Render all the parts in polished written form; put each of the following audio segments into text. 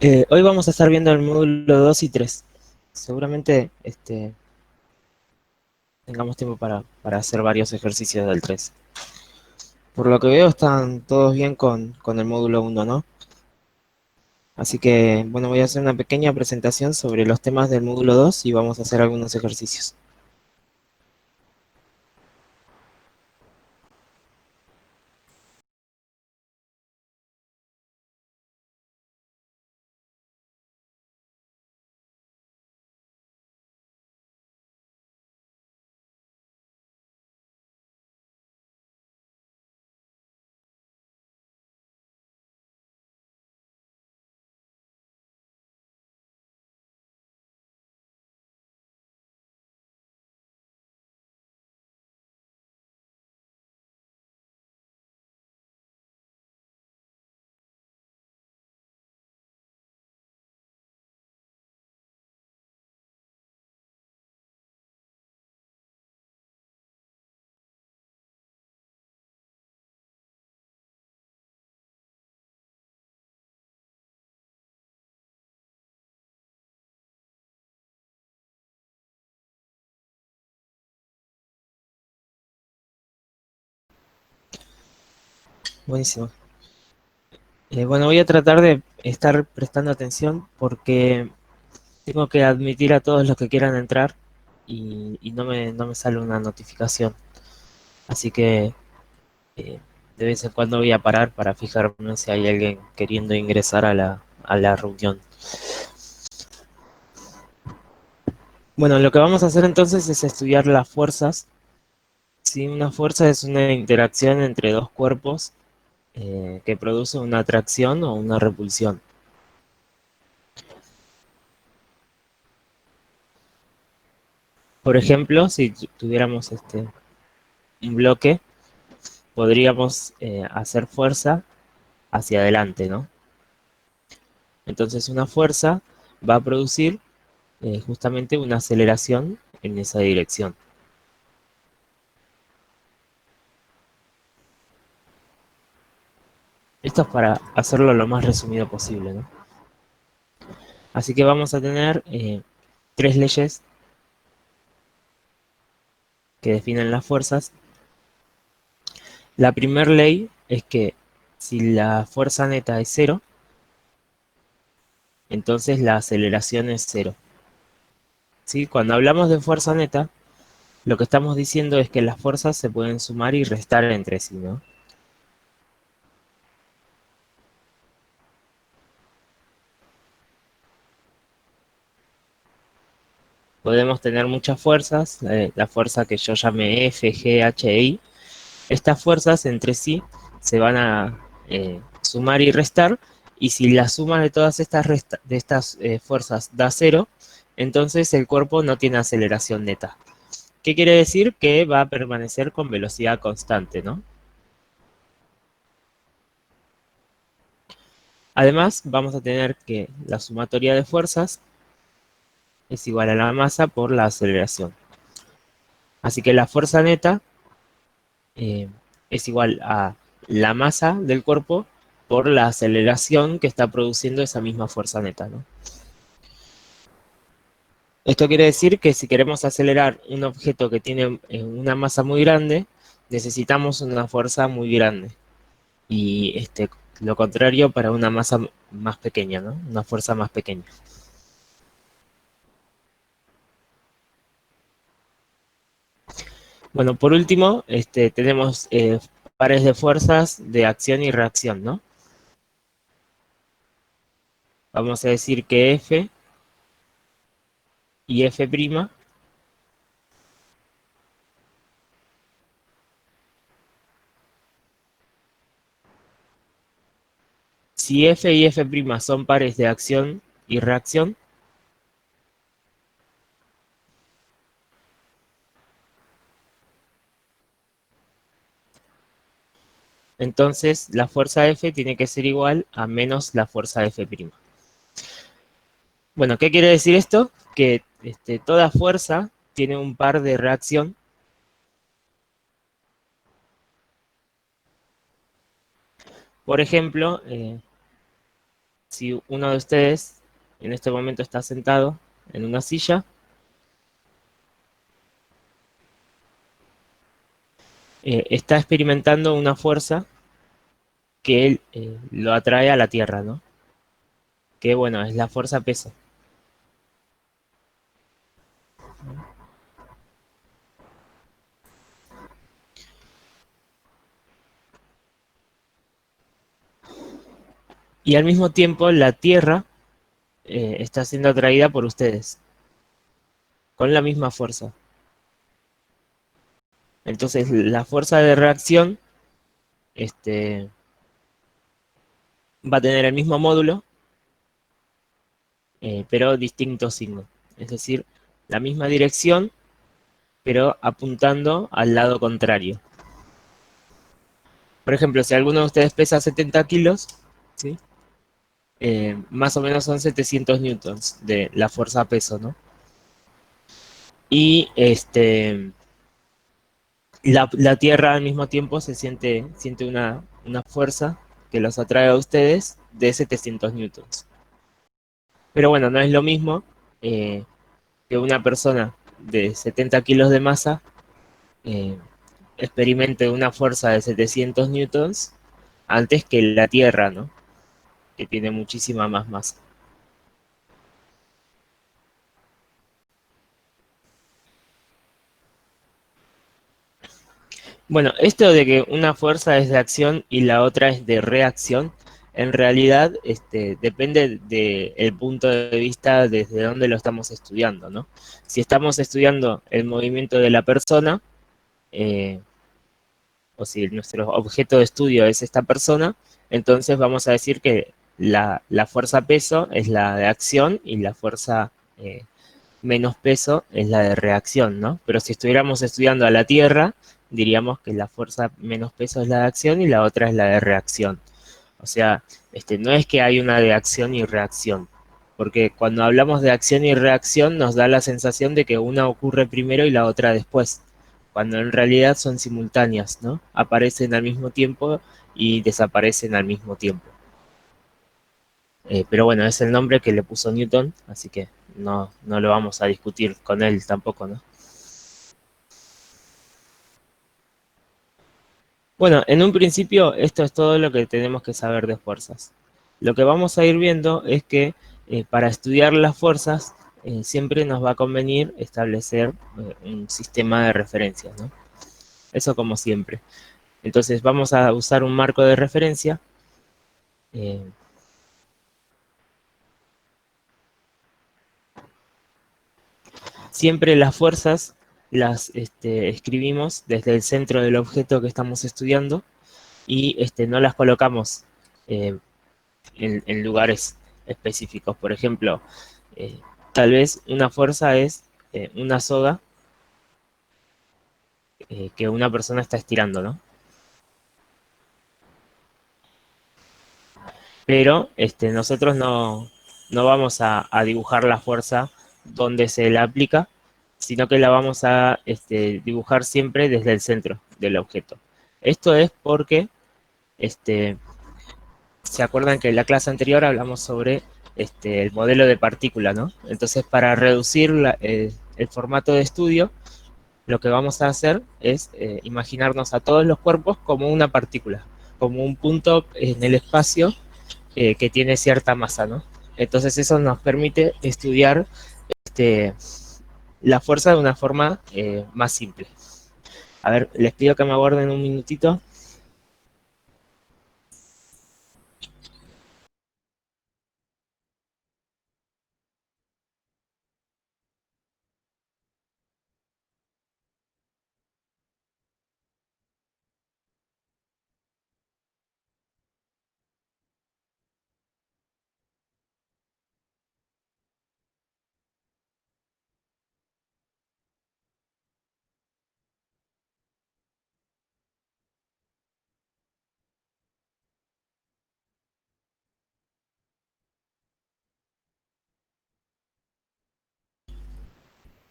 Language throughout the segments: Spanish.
Hoy vamos a estar viendo el módulo 2 y 3. Seguramente tengamos tiempo para hacer varios ejercicios del 3. Por lo que veo están todos bien con el módulo 1, ¿no? Así que, bueno, voy a hacer una pequeña presentación sobre los temas del módulo 2 y vamos a hacer algunos ejercicios. Buenísimo. Bueno, voy a tratar de estar prestando atención porque tengo que admitir a todos los que quieran entrar y no me sale una notificación. Así que Eh, de vez en cuando voy a parar para fijarme si hay alguien queriendo ingresar a la reunión. Bueno, lo que vamos a hacer entonces es estudiar las fuerzas. Si una fuerza es una interacción entre dos cuerpos que produce una atracción o una repulsión. Por ejemplo, si tuviéramos un bloque, podríamos hacer fuerza hacia adelante, ¿no? Entonces una fuerza va a producir justamente una aceleración en esa dirección. Esto es para hacerlo lo más resumido posible, ¿no? Así que vamos a tener tres leyes que definen las fuerzas. La primera ley es que si la fuerza neta es cero, entonces la aceleración es cero. ¿Sí? Cuando hablamos de fuerza neta, lo que estamos diciendo es que las fuerzas se pueden sumar y restar entre sí, ¿no? Podemos tener muchas fuerzas, la fuerza que yo llamé F, G, H e I. Estas fuerzas entre sí se van a sumar y restar, y si la suma de todas estas fuerzas da cero, entonces el cuerpo no tiene aceleración neta. ¿Qué quiere decir? Que va a permanecer con velocidad constante, ¿no? Además, vamos a tener que la sumatoria de fuerzas es igual a la masa por la aceleración. Así que la fuerza neta eh, es igual a la masa del cuerpo por la aceleración que está produciendo esa misma fuerza neta, ¿no? Esto quiere decir que si queremos acelerar un objeto que tiene una masa muy grande, necesitamos una fuerza muy grande. Y lo contrario para una masa más pequeña, ¿no? Una fuerza más pequeña. Bueno, por último, tenemos pares de fuerzas de acción y reacción, ¿no? Vamos a decir que F y F', si F y F' son pares de acción y reacción, entonces la fuerza F tiene que ser igual a menos la fuerza F'. Bueno, ¿qué quiere decir esto? Que toda fuerza tiene un par de reacción. Por ejemplo, si uno de ustedes en este momento está sentado en una silla, está experimentando una fuerza que él lo atrae a la Tierra, ¿no? Que bueno, es la fuerza peso. Y al mismo tiempo la Tierra está siendo atraída por ustedes, con la misma fuerza. Entonces la fuerza de reacción este, va a tener el mismo módulo, pero distinto signo. Es decir, la misma dirección, pero apuntando al lado contrario. Por ejemplo, si alguno de ustedes pesa 70 kilos, ¿sí? Más o menos son 700 newtons de la fuerza a peso, ¿no? Y la Tierra al mismo tiempo siente una fuerza que los atrae a ustedes de 700 newtons. Pero bueno, no es lo mismo eh, que una persona de 70 kilos de masa eh, experimente una fuerza de 700 newtons antes que la Tierra, ¿no? Que tiene muchísima más masa. Bueno, esto de que una fuerza es de acción y la otra es de reacción, en realidad depende del punto de vista desde donde lo estamos estudiando, ¿no? Si estamos estudiando el movimiento de la persona, eh, o si nuestro objeto de estudio es esta persona, entonces vamos a decir que la fuerza peso es la de acción y la fuerza menos peso es la de reacción, ¿no? Pero si estuviéramos estudiando a la Tierra, diríamos que la fuerza menos peso es la de acción y la otra es la de reacción. O sea, no es que hay una de acción y reacción, porque cuando hablamos de acción y reacción nos da la sensación de que una ocurre primero y la otra después, cuando en realidad son simultáneas, ¿no? Aparecen al mismo tiempo y desaparecen al mismo tiempo. Pero bueno, es el nombre que le puso Newton, así que no lo vamos a discutir con él tampoco, ¿no? Bueno, en un principio esto es todo lo que tenemos que saber de fuerzas. Lo que vamos a ir viendo es que para estudiar las fuerzas siempre nos va a convenir establecer un sistema de referencias, ¿no? Eso como siempre. Entonces vamos a usar un marco de referencia. eh, Siempre las fuerzas las escribimos desde el centro del objeto que estamos estudiando y no las colocamos eh, en lugares específicos. Por ejemplo, eh, tal vez una fuerza es una soga que una persona está estirando, ¿no? Pero nosotros no vamos a dibujar la fuerza donde se la aplica, sino que la vamos a dibujar siempre desde el centro del objeto. Esto es porque este, ¿se acuerdan que en la clase anterior hablamos sobre el modelo de partícula, ¿no? Entonces, para reducir el formato de estudio, lo que vamos a hacer es imaginarnos a todos los cuerpos como una partícula, como un punto en el espacio que tiene cierta masa, ¿no? Entonces, eso nos permite estudiar este, la fuerza de una forma más simple. A ver, les pido que me aguarden un minutito.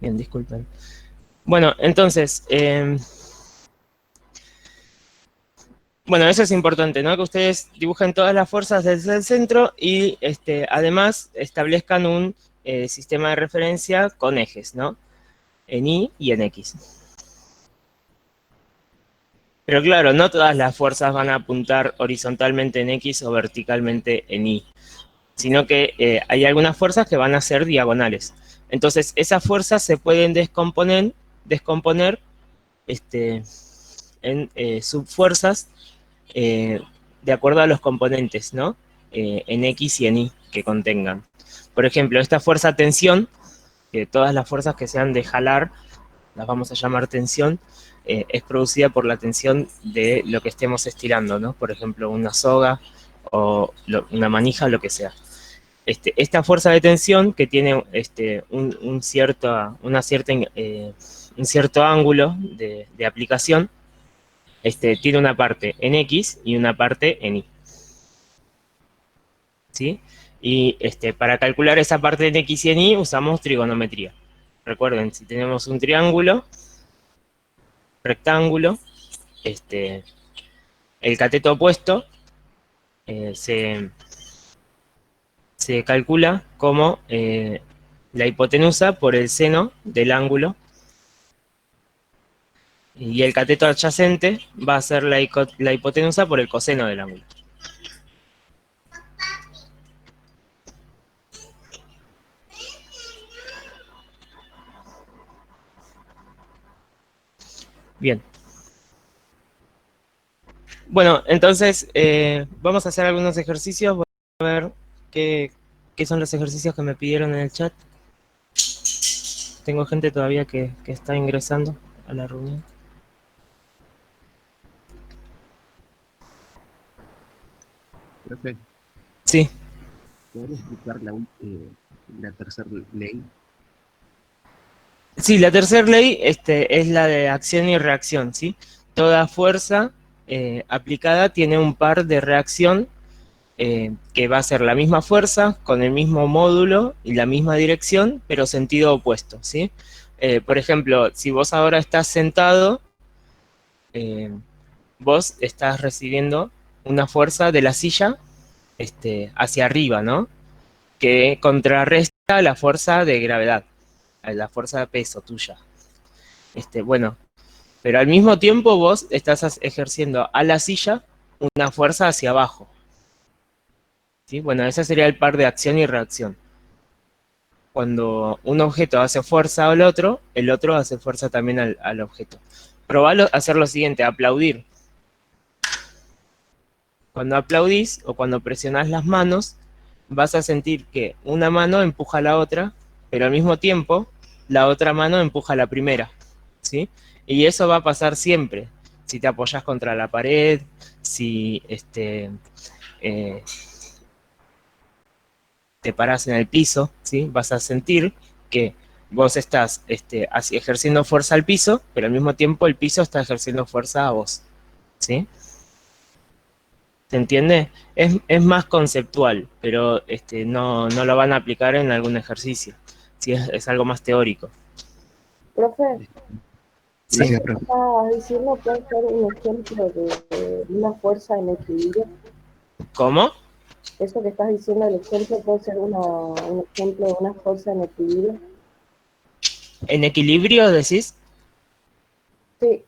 Bien, disculpen. Bueno, entonces, Bueno, eso es importante, ¿no? Que ustedes dibujen todas las fuerzas desde el centro y además establezcan un sistema de referencia con ejes, ¿no? En Y y en X. Pero claro, no todas las fuerzas van a apuntar horizontalmente en X o verticalmente en Y, sino que hay algunas fuerzas que van a ser diagonales. Entonces, esas fuerzas se pueden descomponer en subfuerzas de acuerdo a los componentes, ¿no? En X y en Y que contengan. Por ejemplo, esta fuerza tensión, que todas las fuerzas que sean de jalar, las vamos a llamar tensión, es producida por la tensión de lo que estemos estirando, ¿no? Por ejemplo, una soga o una manija, lo que sea. Esta fuerza de tensión que tiene un cierto ángulo de aplicación, tiene una parte en X y una parte en Y. ¿Sí? Y para calcular esa parte en X y en Y usamos trigonometría. Recuerden, si tenemos un triángulo, rectángulo, el cateto opuesto eh, se, se calcula como la hipotenusa por el seno del ángulo y el cateto adyacente va a ser la hipotenusa por el coseno del ángulo. Bien. Bueno, entonces vamos a hacer algunos ejercicios. Voy a ver qué son los ejercicios que me pidieron en el chat. Tengo gente todavía que está ingresando a la reunión. Profe, Sí. ¿podría explicar la tercera ley? Sí, la tercera ley es la de acción y reacción, ¿sí? Toda fuerza aplicada tiene un par de reacción que va a ser la misma fuerza con el mismo módulo y la misma dirección, pero sentido opuesto, ¿sí? Por ejemplo, si vos ahora estás sentado, eh, vos estás recibiendo una fuerza de la silla hacia arriba, ¿no? Que contrarresta la fuerza de gravedad, la fuerza de peso tuya. Bueno, pero al mismo tiempo vos estás ejerciendo a la silla una fuerza hacia abajo, ¿sí? Bueno, ese sería el par de acción y reacción. Cuando un objeto hace fuerza al otro, el otro hace fuerza también al objeto. Probalo a hacer lo siguiente, aplaudir. Cuando aplaudís o cuando presionás las manos, vas a sentir que una mano empuja a la otra, pero al mismo tiempo la otra mano empuja a la primera, ¿sí? Y eso va a pasar siempre. Si te apoyas contra la pared, si eh, te paras en el piso, ¿sí? Vas a sentir que vos estás ejerciendo fuerza al piso, pero al mismo tiempo el piso está ejerciendo fuerza a vos, ¿sí? ¿Se entiende? Es más conceptual, pero no lo van a aplicar en algún ejercicio. Sí, es algo más teórico. Profe, Sí. Gracias, ¿eso que profe. estás diciendo puede ser un ejemplo de una fuerza en equilibrio? ¿Cómo? Eso que estás diciendo, el ejemplo puede ser un ejemplo de una fuerza en equilibrio. ¿En equilibrio decís? Sí,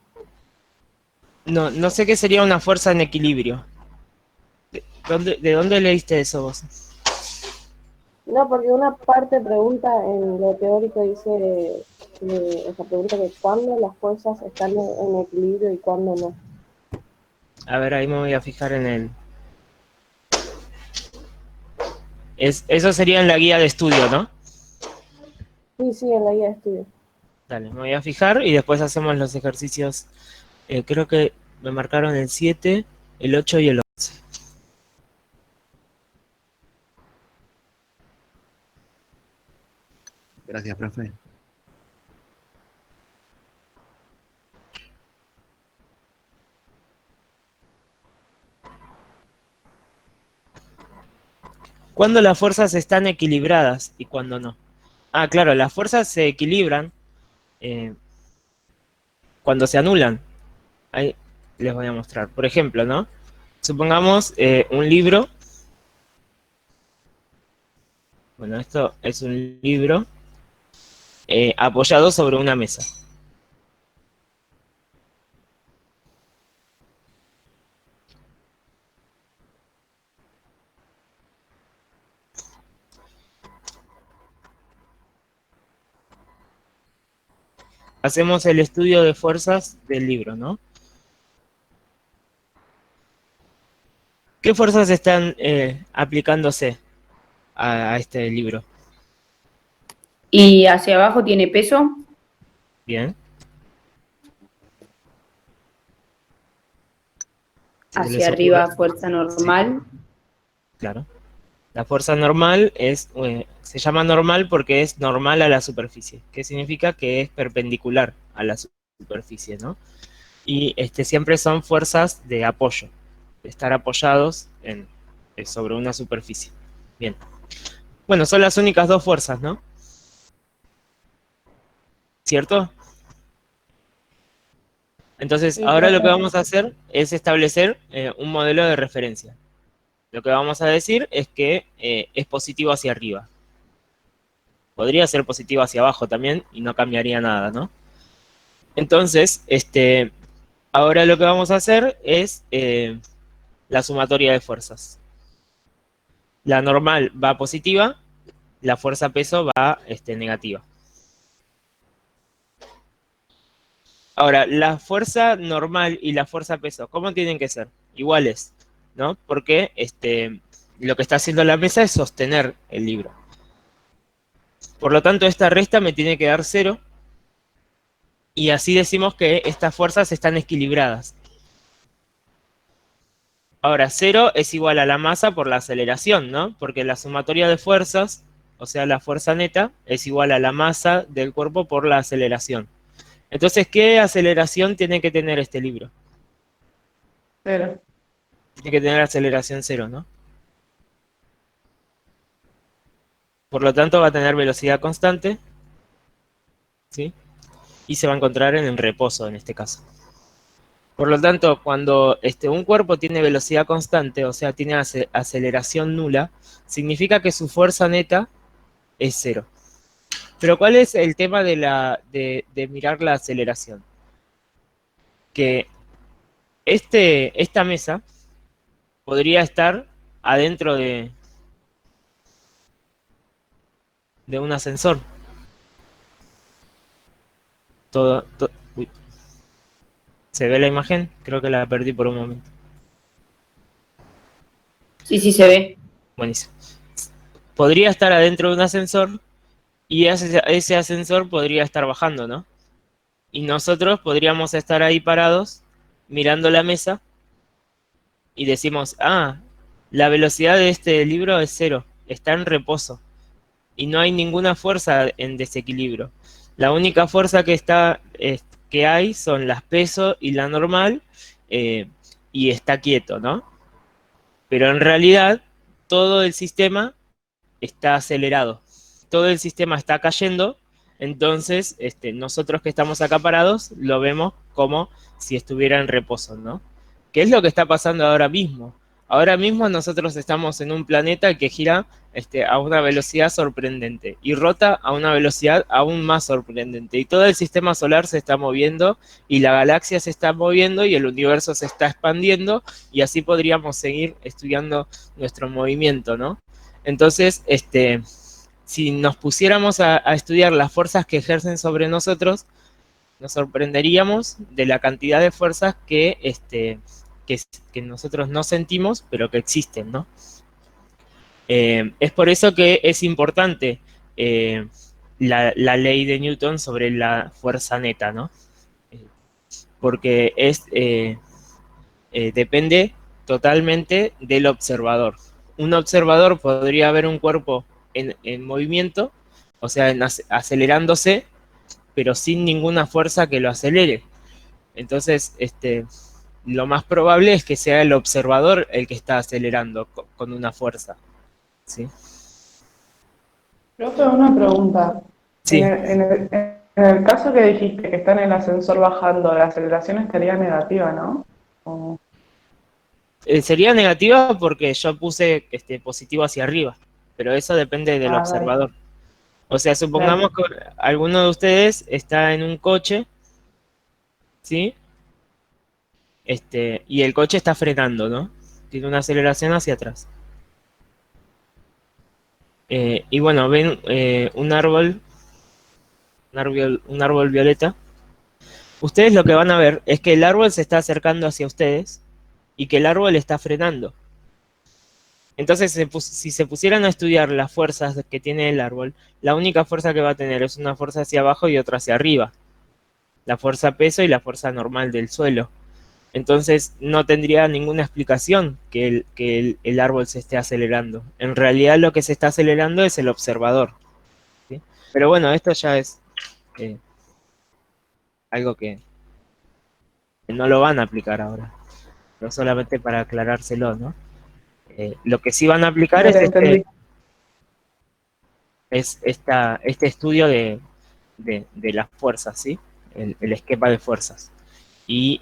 No, no sé qué sería una fuerza en equilibrio. ¿De dónde leíste eso vos? no, porque una parte pregunta en lo teórico dice, esa pregunta que cuándo las fuerzas están en equilibrio y cuándo no. A ver, ahí me voy a fijar en el... Eso sería en la guía de estudio, ¿no? Sí, sí, en la guía de estudio. Dale, me voy a fijar y después hacemos los ejercicios. Creo que me marcaron el 7, el 8 y el 11. Gracias, profe. ¿Cuándo las fuerzas están equilibradas y cuándo no? Ah, claro, las fuerzas se equilibran eh, cuando se anulan. Hay, les voy a mostrar. Por ejemplo, ¿no? Supongamos un libro. Bueno, esto es un libro apoyado sobre una mesa. Hacemos el estudio de fuerzas del libro, ¿no? ¿Qué fuerzas están aplicándose a este libro? Y hacia abajo tiene peso. Bien. ¿Se les Hacia ocurre? arriba fuerza normal. Sí, claro. La fuerza normal se llama normal porque es normal a la superficie, que significa que es perpendicular a la superficie, ¿no? Y siempre son fuerzas de apoyo, de estar apoyados sobre una superficie. Bien. Bueno, son las únicas dos fuerzas, ¿no? ¿Cierto? Entonces, Sí, ahora lo que profe. vamos a hacer es establecer un modelo de referencia. Lo que vamos a decir es que es positivo hacia arriba. Podría ser positivo hacia abajo también y no cambiaría nada, ¿no? Entonces, ahora lo que vamos a hacer es la sumatoria de fuerzas. La normal va positiva, la fuerza peso va negativa. Ahora, la fuerza normal y la fuerza peso, ¿cómo tienen que ser? Iguales, ¿no? Porque lo que está haciendo la mesa es sostener el libro. Por lo tanto, esta resta me tiene que dar 0. Y así decimos que estas fuerzas están equilibradas. Ahora, 0 es igual a la masa por la aceleración, ¿no? Porque la sumatoria de fuerzas, o sea, la fuerza neta, es igual a la masa del cuerpo por la aceleración. Entonces, ¿qué aceleración tiene que tener este libro? 0. Tiene que tener aceleración 0, ¿no? Por lo tanto, va a tener velocidad constante, ¿sí? Y se va a encontrar en el reposo, en este caso. Por lo tanto, cuando un cuerpo tiene velocidad constante, o sea, tiene aceleración nula, significa que su fuerza neta es 0. Pero ¿cuál es el tema de mirar la aceleración? Que esta mesa podría estar adentro de un ascensor. Uy, ¿se ve la imagen? Creo que la perdí por un momento. Sí, sí se ve. Buenísimo. Podría estar adentro de un ascensor y ese ascensor podría estar bajando, ¿no? Y nosotros podríamos estar ahí parados mirando la mesa y decimos, ah, la velocidad de este libro es 0, está en reposo y no hay ninguna fuerza en desequilibrio. La única fuerza que hay son las peso y la normal y está quieto, ¿no? Pero en realidad todo el sistema está acelerado, todo el sistema está cayendo, entonces nosotros que estamos acá parados lo vemos como si estuviera en reposo, ¿no? ¿Qué es lo que está pasando ahora mismo? Ahora mismo nosotros estamos en un planeta que gira a una velocidad sorprendente y rota a una velocidad aún más sorprendente. Y todo el sistema solar se está moviendo y la galaxia se está moviendo y el universo se está expandiendo y así podríamos seguir estudiando nuestro movimiento, ¿no? Entonces, si nos pusiéramos a estudiar las fuerzas que ejercen sobre nosotros, nos sorprenderíamos de la cantidad de fuerzas que nosotros no sentimos, pero que existen, ¿no? Es por eso que es importante la ley de Newton sobre la fuerza neta, ¿no? Porque depende totalmente del observador. Un observador podría ver un cuerpo en movimiento, o sea, acelerándose, pero sin ninguna fuerza que lo acelere. Entonces, lo más probable es que sea el observador el que está acelerando con una fuerza. ¿Sí? Profe, una pregunta. Sí. En el caso que dijiste que está en el ascensor bajando, la aceleración estaría negativa, ¿no? O- Sería negativa porque yo puse positivo hacia arriba, pero eso depende del Ah, observador. O sea, Claro. supongamos que alguno de ustedes está en un coche, ¿sí? Y el coche está frenando, ¿no? Tiene una aceleración hacia atrás. Y bueno, ven un árbol violeta. Ustedes lo que van a ver es que el árbol se está acercando hacia ustedes y que el árbol está frenando. Entonces, si se pusieran a estudiar las fuerzas que tiene el árbol, la única fuerza que va a tener es una fuerza hacia abajo y otra hacia arriba. La fuerza peso y la fuerza normal del suelo. Entonces no tendría ninguna explicación que el árbol se esté acelerando. En realidad lo que se está acelerando es el observador, ¿sí? Pero bueno, esto ya es eh, algo que no lo van a aplicar ahora, pero solamente para aclarárselo, ¿no? Lo que sí van a aplicar es Dale, entendí. este estudio de las fuerzas, ¿sí? El esquema de fuerzas. Y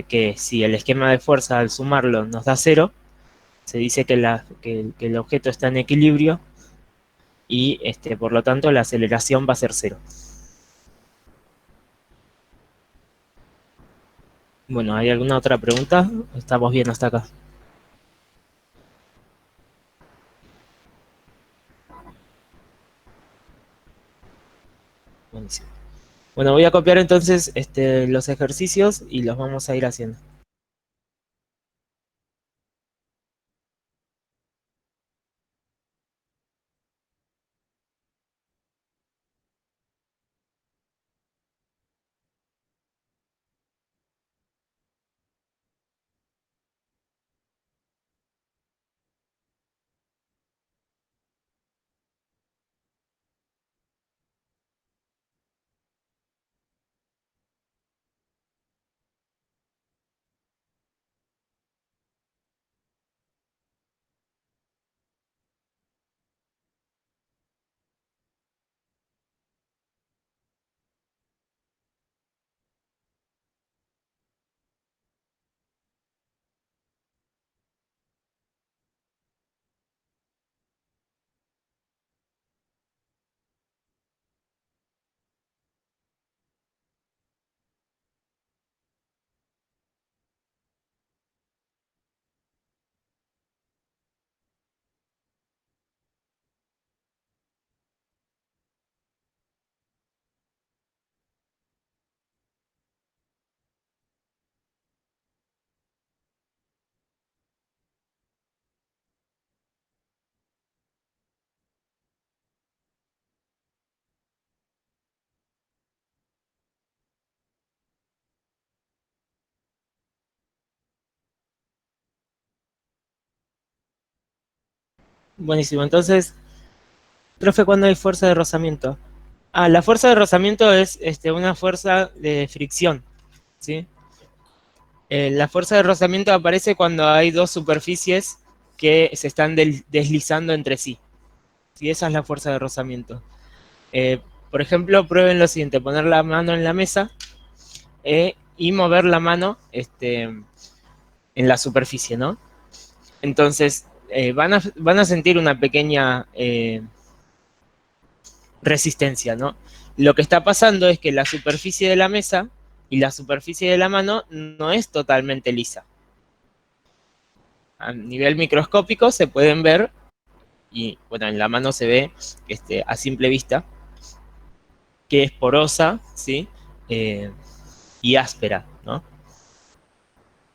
que si el esquema de fuerza al sumarlo nos da 0, se dice que el objeto está en equilibrio y por lo tanto la aceleración va a ser 0. Bueno, ¿hay alguna otra pregunta? Estamos bien hasta acá. Buenísimo. Bueno, voy a copiar entonces los ejercicios y los vamos a ir haciendo. Buenísimo, entonces, profe, ¿cuándo hay fuerza de rozamiento? Ah, la fuerza de rozamiento es una fuerza de fricción, ¿sí? La fuerza de rozamiento aparece cuando hay dos superficies que se están deslizando entre sí. ¿Sí? Esa es la fuerza de rozamiento. Por ejemplo, prueben lo siguiente: poner la mano en la mesa y mover la mano en la superficie, ¿no? Entonces, van a sentir una pequeña resistencia, ¿no? Lo que está pasando es que la superficie de la mesa y la superficie de la mano no es totalmente lisa. A nivel microscópico se pueden ver, y bueno, en la mano se ve a simple vista, que es porosa, ¿sí? Y áspera, ¿no?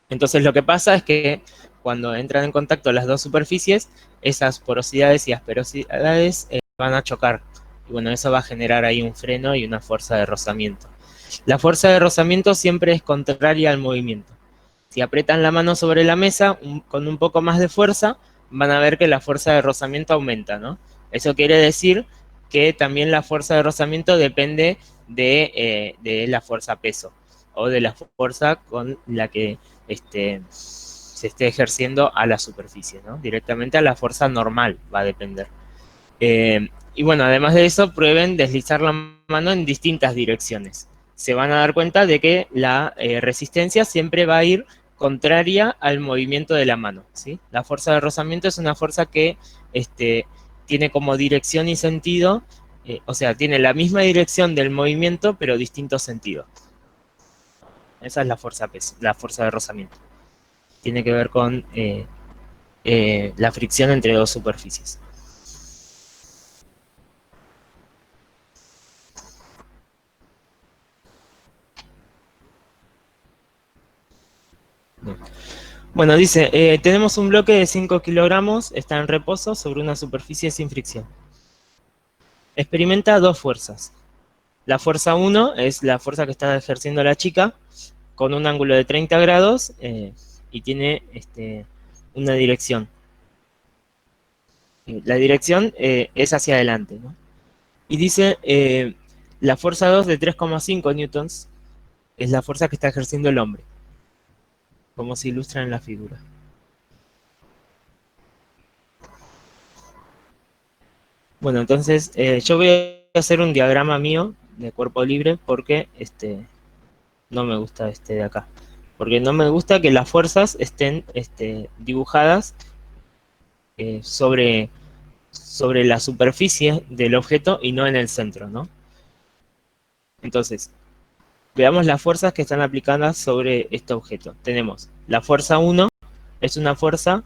Entonces lo que pasa es que cuando entran en contacto las dos superficies, esas porosidades y asperosidades van a chocar. Y bueno, eso va a generar ahí un freno y una fuerza de rozamiento. La fuerza de rozamiento siempre es contraria al movimiento. Si aprietan la mano sobre la mesa con un poco más de fuerza, van a ver que la fuerza de rozamiento aumenta, ¿no? Eso quiere decir que también la fuerza de rozamiento depende de la fuerza peso o de la fuerza con la que se esté ejerciendo a la superficie, ¿no? Directamente a la fuerza normal va a depender. Y bueno, además de eso, prueben deslizar la mano en distintas direcciones. Se van a dar cuenta de que la resistencia siempre va a ir contraria al movimiento de la mano, ¿sí? La fuerza de rozamiento es una fuerza que tiene como dirección y sentido, o sea, tiene la misma dirección del movimiento, pero distinto sentido. Esa es la fuerza peso, la fuerza de rozamiento. Tiene que ver con la fricción entre dos superficies. Bien. Bueno, dice, tenemos un bloque de 5 kilogramos, está en reposo sobre una superficie sin fricción. Experimenta dos fuerzas. La fuerza 1 es la fuerza que está ejerciendo la chica con un ángulo de 30 grados y tiene una dirección. La dirección es hacia adelante, ¿no? Y dice, la fuerza 2 de 3,5 newtons es la fuerza que está ejerciendo el hombre, como se ilustra en la figura. Bueno, entonces yo voy a hacer un diagrama mío de cuerpo libre porque no me gusta este de acá. Porque no me gusta que las fuerzas estén dibujadas sobre la superficie del objeto y no en el centro, ¿no? Entonces, veamos las fuerzas que están aplicadas sobre este objeto. Tenemos la fuerza 1, es una fuerza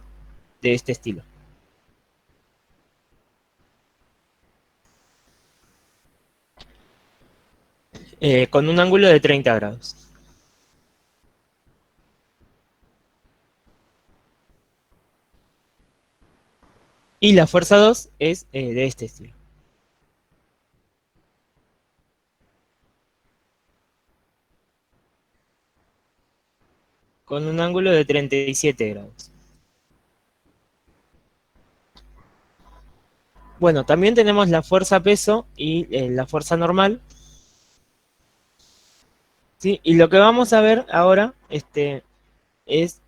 de este estilo. Con un ángulo de 30 grados. Y la fuerza 2 es de este estilo. Con un ángulo de 37 grados. Bueno, también tenemos la fuerza peso y la fuerza normal. ¿Sí? Y lo que vamos a ver ahora es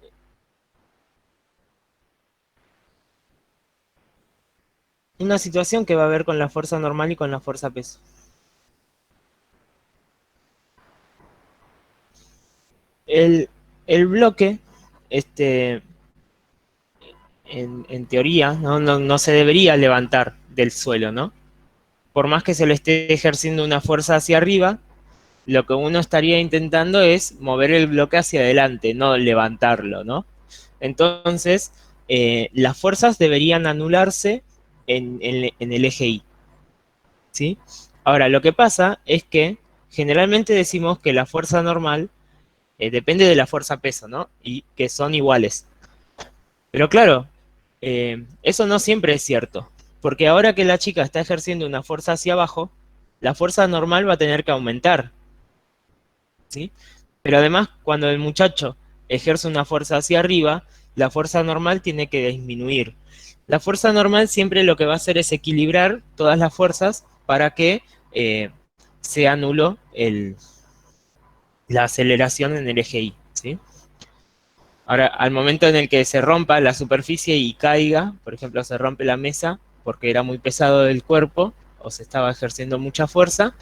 una situación que va a ver con la fuerza normal y con la fuerza peso. El bloque, en teoría, no se debería levantar del suelo, ¿no? Por más que se le esté ejerciendo una fuerza hacia arriba, lo que uno estaría intentando es mover el bloque hacia adelante, no levantarlo, ¿no? Entonces, las fuerzas deberían anularse en el eje Y, ¿sí? Ahora, lo que pasa es que generalmente decimos que la fuerza normal depende de la fuerza peso, ¿no? Y que son iguales. Pero claro, eso no siempre es cierto, porque ahora que la chica está ejerciendo una fuerza hacia abajo, la fuerza normal va a tener que aumentar, ¿sí? Pero además, cuando el muchacho ejerce una fuerza hacia arriba, la fuerza normal tiene que disminuir. La fuerza normal siempre lo que va a hacer es equilibrar todas las fuerzas para que sea nulo la aceleración en el eje Y, ¿sí? Ahora, al momento en el que se rompa la superficie y caiga, por ejemplo, se rompe la mesa porque era muy pesado del cuerpo o se estaba ejerciendo mucha fuerza,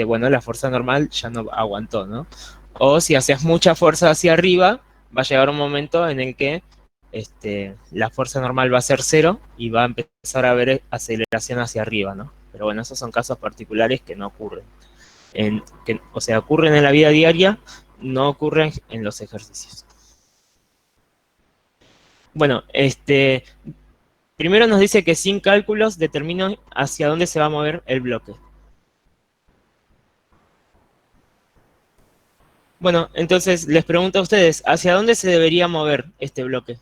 bueno, la fuerza normal ya no aguantó, ¿no? O si haces mucha fuerza hacia arriba, va a llegar un momento en el que la fuerza normal va a ser 0 y va a empezar a haber aceleración hacia arriba, ¿no? Pero bueno, esos son casos particulares que no ocurren. O sea, ocurren en la vida diaria, no ocurren en los ejercicios. Bueno, primero nos dice que sin cálculos determino hacia dónde se va a mover el bloque. Bueno, entonces les pregunto a ustedes, ¿hacia dónde se debería mover este bloque?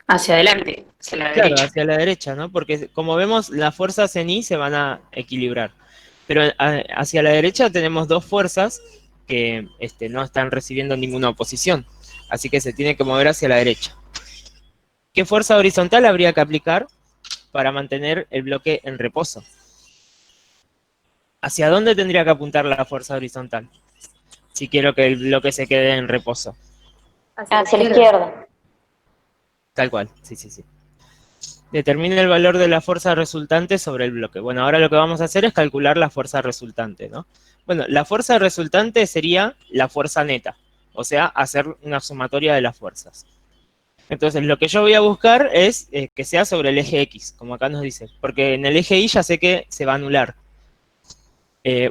Hacia adelante, hacia la Claro, derecha. hacia la derecha, ¿no? Porque como vemos, las fuerzas en Y se van a equilibrar. Pero hacia la derecha tenemos dos fuerzas que no están recibiendo ninguna oposición. Así que se tiene que mover hacia la derecha. ¿Qué fuerza horizontal habría que aplicar para mantener el bloque en reposo? ¿Hacia dónde tendría que apuntar la fuerza horizontal? Si quiero que el bloque se quede en reposo. Hacia la izquierda. Tal cual, sí, sí, sí. Determina el valor de la fuerza resultante sobre el bloque. Bueno, ahora lo que vamos a hacer es calcular la fuerza resultante, ¿no? Bueno, la fuerza resultante sería la fuerza neta. o sea, hacer una sumatoria de las fuerzas. Entonces, lo que yo voy a buscar es que sea sobre el eje X, como acá nos dice, porque en el eje Y ya sé que se va a anular.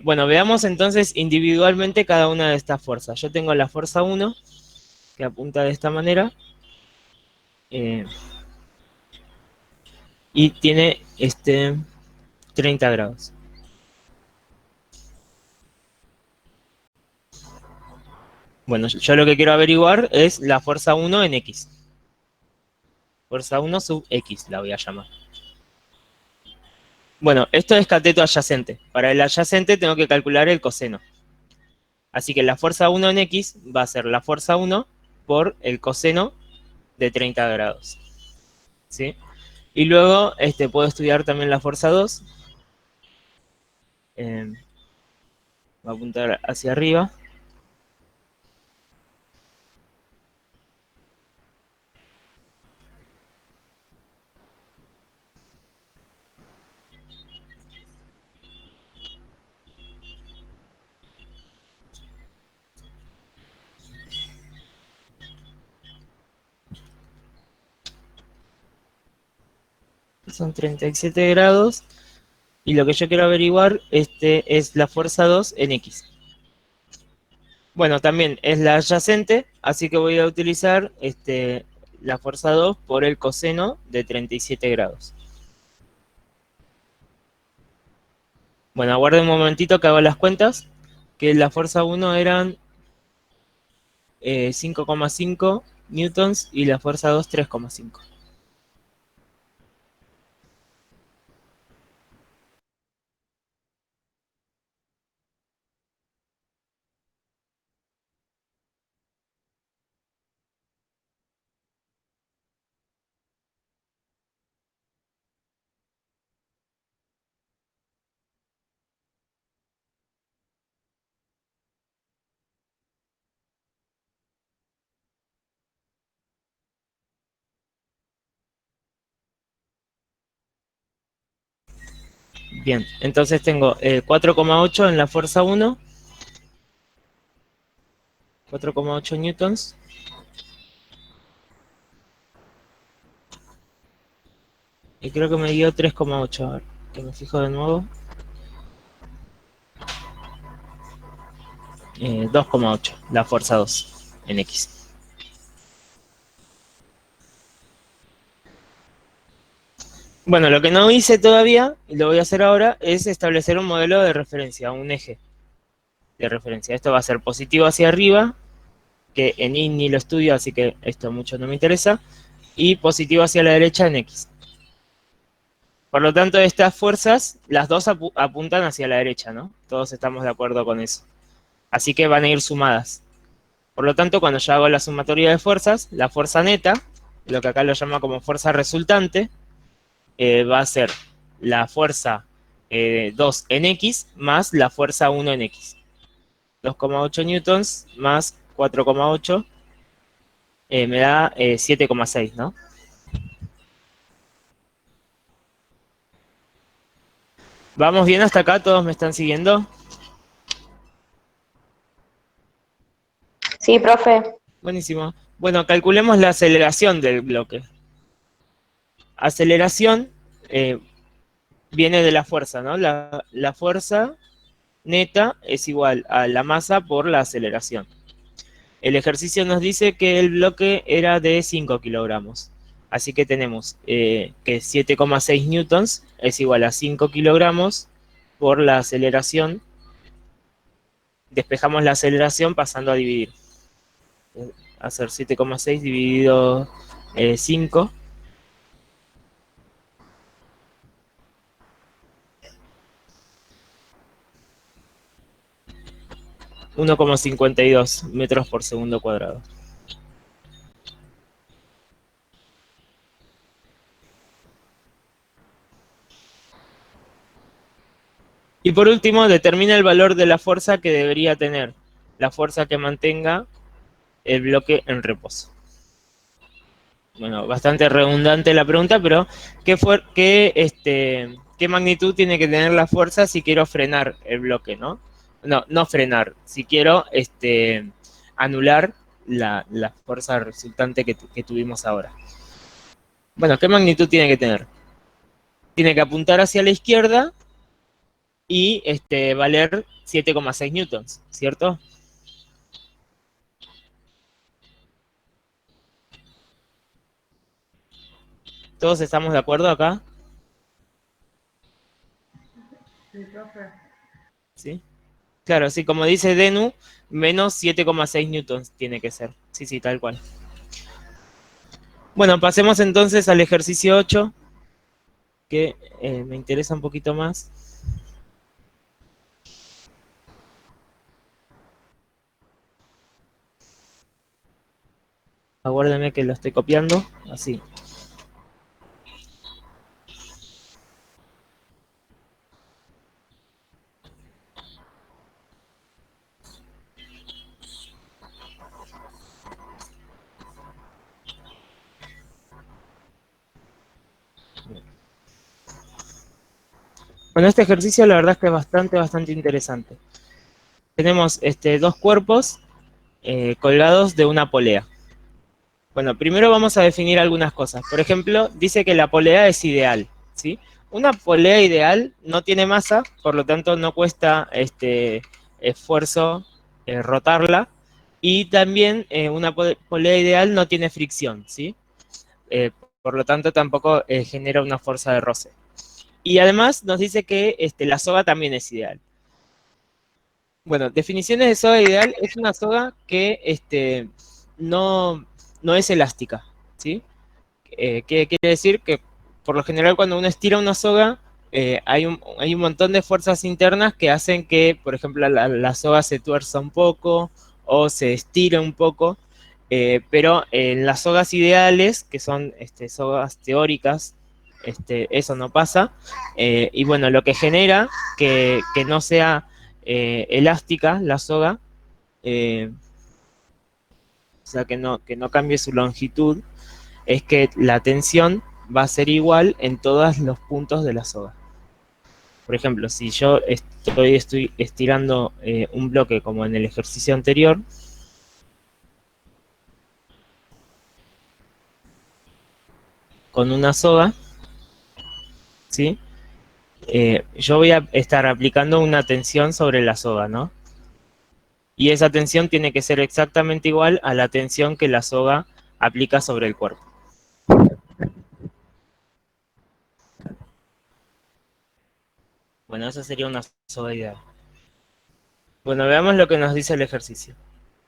Bueno, veamos entonces individualmente cada una de estas fuerzas. Yo tengo la fuerza 1, que apunta de esta manera, y tiene 30 grados. Bueno, yo lo que quiero averiguar es la fuerza 1 en X. Fuerza 1 sub X la voy a llamar. Bueno, esto es cateto adyacente. Para el adyacente tengo que calcular el coseno. Así que la fuerza 1 en X va a ser la fuerza 1 por el coseno de 30 grados. ¿Sí? Y luego puedo estudiar también la fuerza 2. Va a apuntar hacia arriba. Son 37 grados. Y lo que yo quiero averiguar es la fuerza 2 en X. Bueno, también es la adyacente, así que voy a utilizar la fuerza 2 por el coseno de 37 grados. Bueno, aguarden un momentito que hago las cuentas, que la fuerza 1 eran 5,5 newtons y la fuerza 2 3,5. Bien, entonces tengo 4,8 en la fuerza 1, 4,8 newtons. Y creo que me dio 3,8. A ver, que me fijo de nuevo. 2,8, la fuerza 2 en X. Bueno, lo que no hice todavía, y lo voy a hacer ahora, es establecer un modelo de referencia, un eje de referencia. Esto va a ser positivo hacia arriba, que en Y ni lo estudio, así que esto mucho no me interesa, y positivo hacia la derecha en X. Por lo tanto, estas fuerzas, las dos apuntan hacia la derecha, ¿no? Todos estamos de acuerdo con eso. Así que van a ir sumadas. Por lo tanto, cuando yo hago la sumatoria de fuerzas, la fuerza neta, lo que acá lo llama como fuerza resultante, va a ser la fuerza 2 en X más la fuerza 1 en X. 2,8 newtons más 4,8 me da 7,6, ¿no? ¿Vamos bien hasta acá? ¿Todos me están siguiendo? Sí, profe. Buenísimo. Bueno, calculemos la aceleración del bloque. Aceleración viene de la fuerza, ¿no? La fuerza neta es igual a la masa por la aceleración. El ejercicio nos dice que el bloque era de 5 kilogramos. Así que tenemos que 7,6 newtons es igual a 5 kilogramos por la aceleración. Despejamos la aceleración pasando a dividir. Hacer 7,6 dividido 5. 1,52 metros por segundo cuadrado. Y por último, determina el valor de la fuerza que debería tener, la fuerza que mantenga el bloque en reposo. Bueno, bastante redundante la pregunta, pero ¿qué magnitud tiene que tener la fuerza si quiero frenar el bloque, no? No frenar, si quiero anular la fuerza resultante que tuvimos ahora. Bueno, ¿qué magnitud tiene que tener? Tiene que apuntar hacia la izquierda y valer 7,6 newtons, ¿cierto? ¿Todos estamos de acuerdo acá? Sí, profe. ¿Sí? Claro, sí, como dice Denu, menos 7,6 newtons tiene que ser. Sí, sí, tal cual. Bueno, pasemos entonces al ejercicio 8, que me interesa un poquito más. Aguárdame que lo estoy copiando, así. Bueno, este ejercicio la verdad es que es bastante interesante. Tenemos dos cuerpos colgados de una polea. Bueno, primero vamos a definir algunas cosas. Por ejemplo, dice que la polea es ideal, ¿sí? Una polea ideal no tiene masa, por lo tanto no cuesta esfuerzo rotarla. Y también una polea ideal no tiene fricción, ¿sí? Eh, por lo tanto tampoco genera una fuerza de roce. Y además nos dice que la soga también es ideal. Bueno, definiciones de soga ideal es una soga que no, no es elástica, ¿sí? ¿Qué quiere decir? Que por lo general cuando uno estira una soga, hay un montón de fuerzas internas que hacen que, por ejemplo, la soga se tuerza un poco o se estire un poco, pero en las sogas ideales, que son sogas teóricas, eso no pasa. Y bueno, lo que genera que no sea elástica la soga, o sea, que no cambie su longitud, es que la tensión va a ser igual en todos los puntos de la soga. Por ejemplo, si yo estoy estirando un bloque como en el ejercicio anterior, con una soga, ¿sí? Yo voy a estar aplicando una tensión sobre la soga, ¿no? Y esa tensión tiene que ser exactamente igual a la tensión que la soga aplica sobre el cuerpo. Bueno, esa sería una soga ideal. Bueno, veamos lo que nos dice el ejercicio.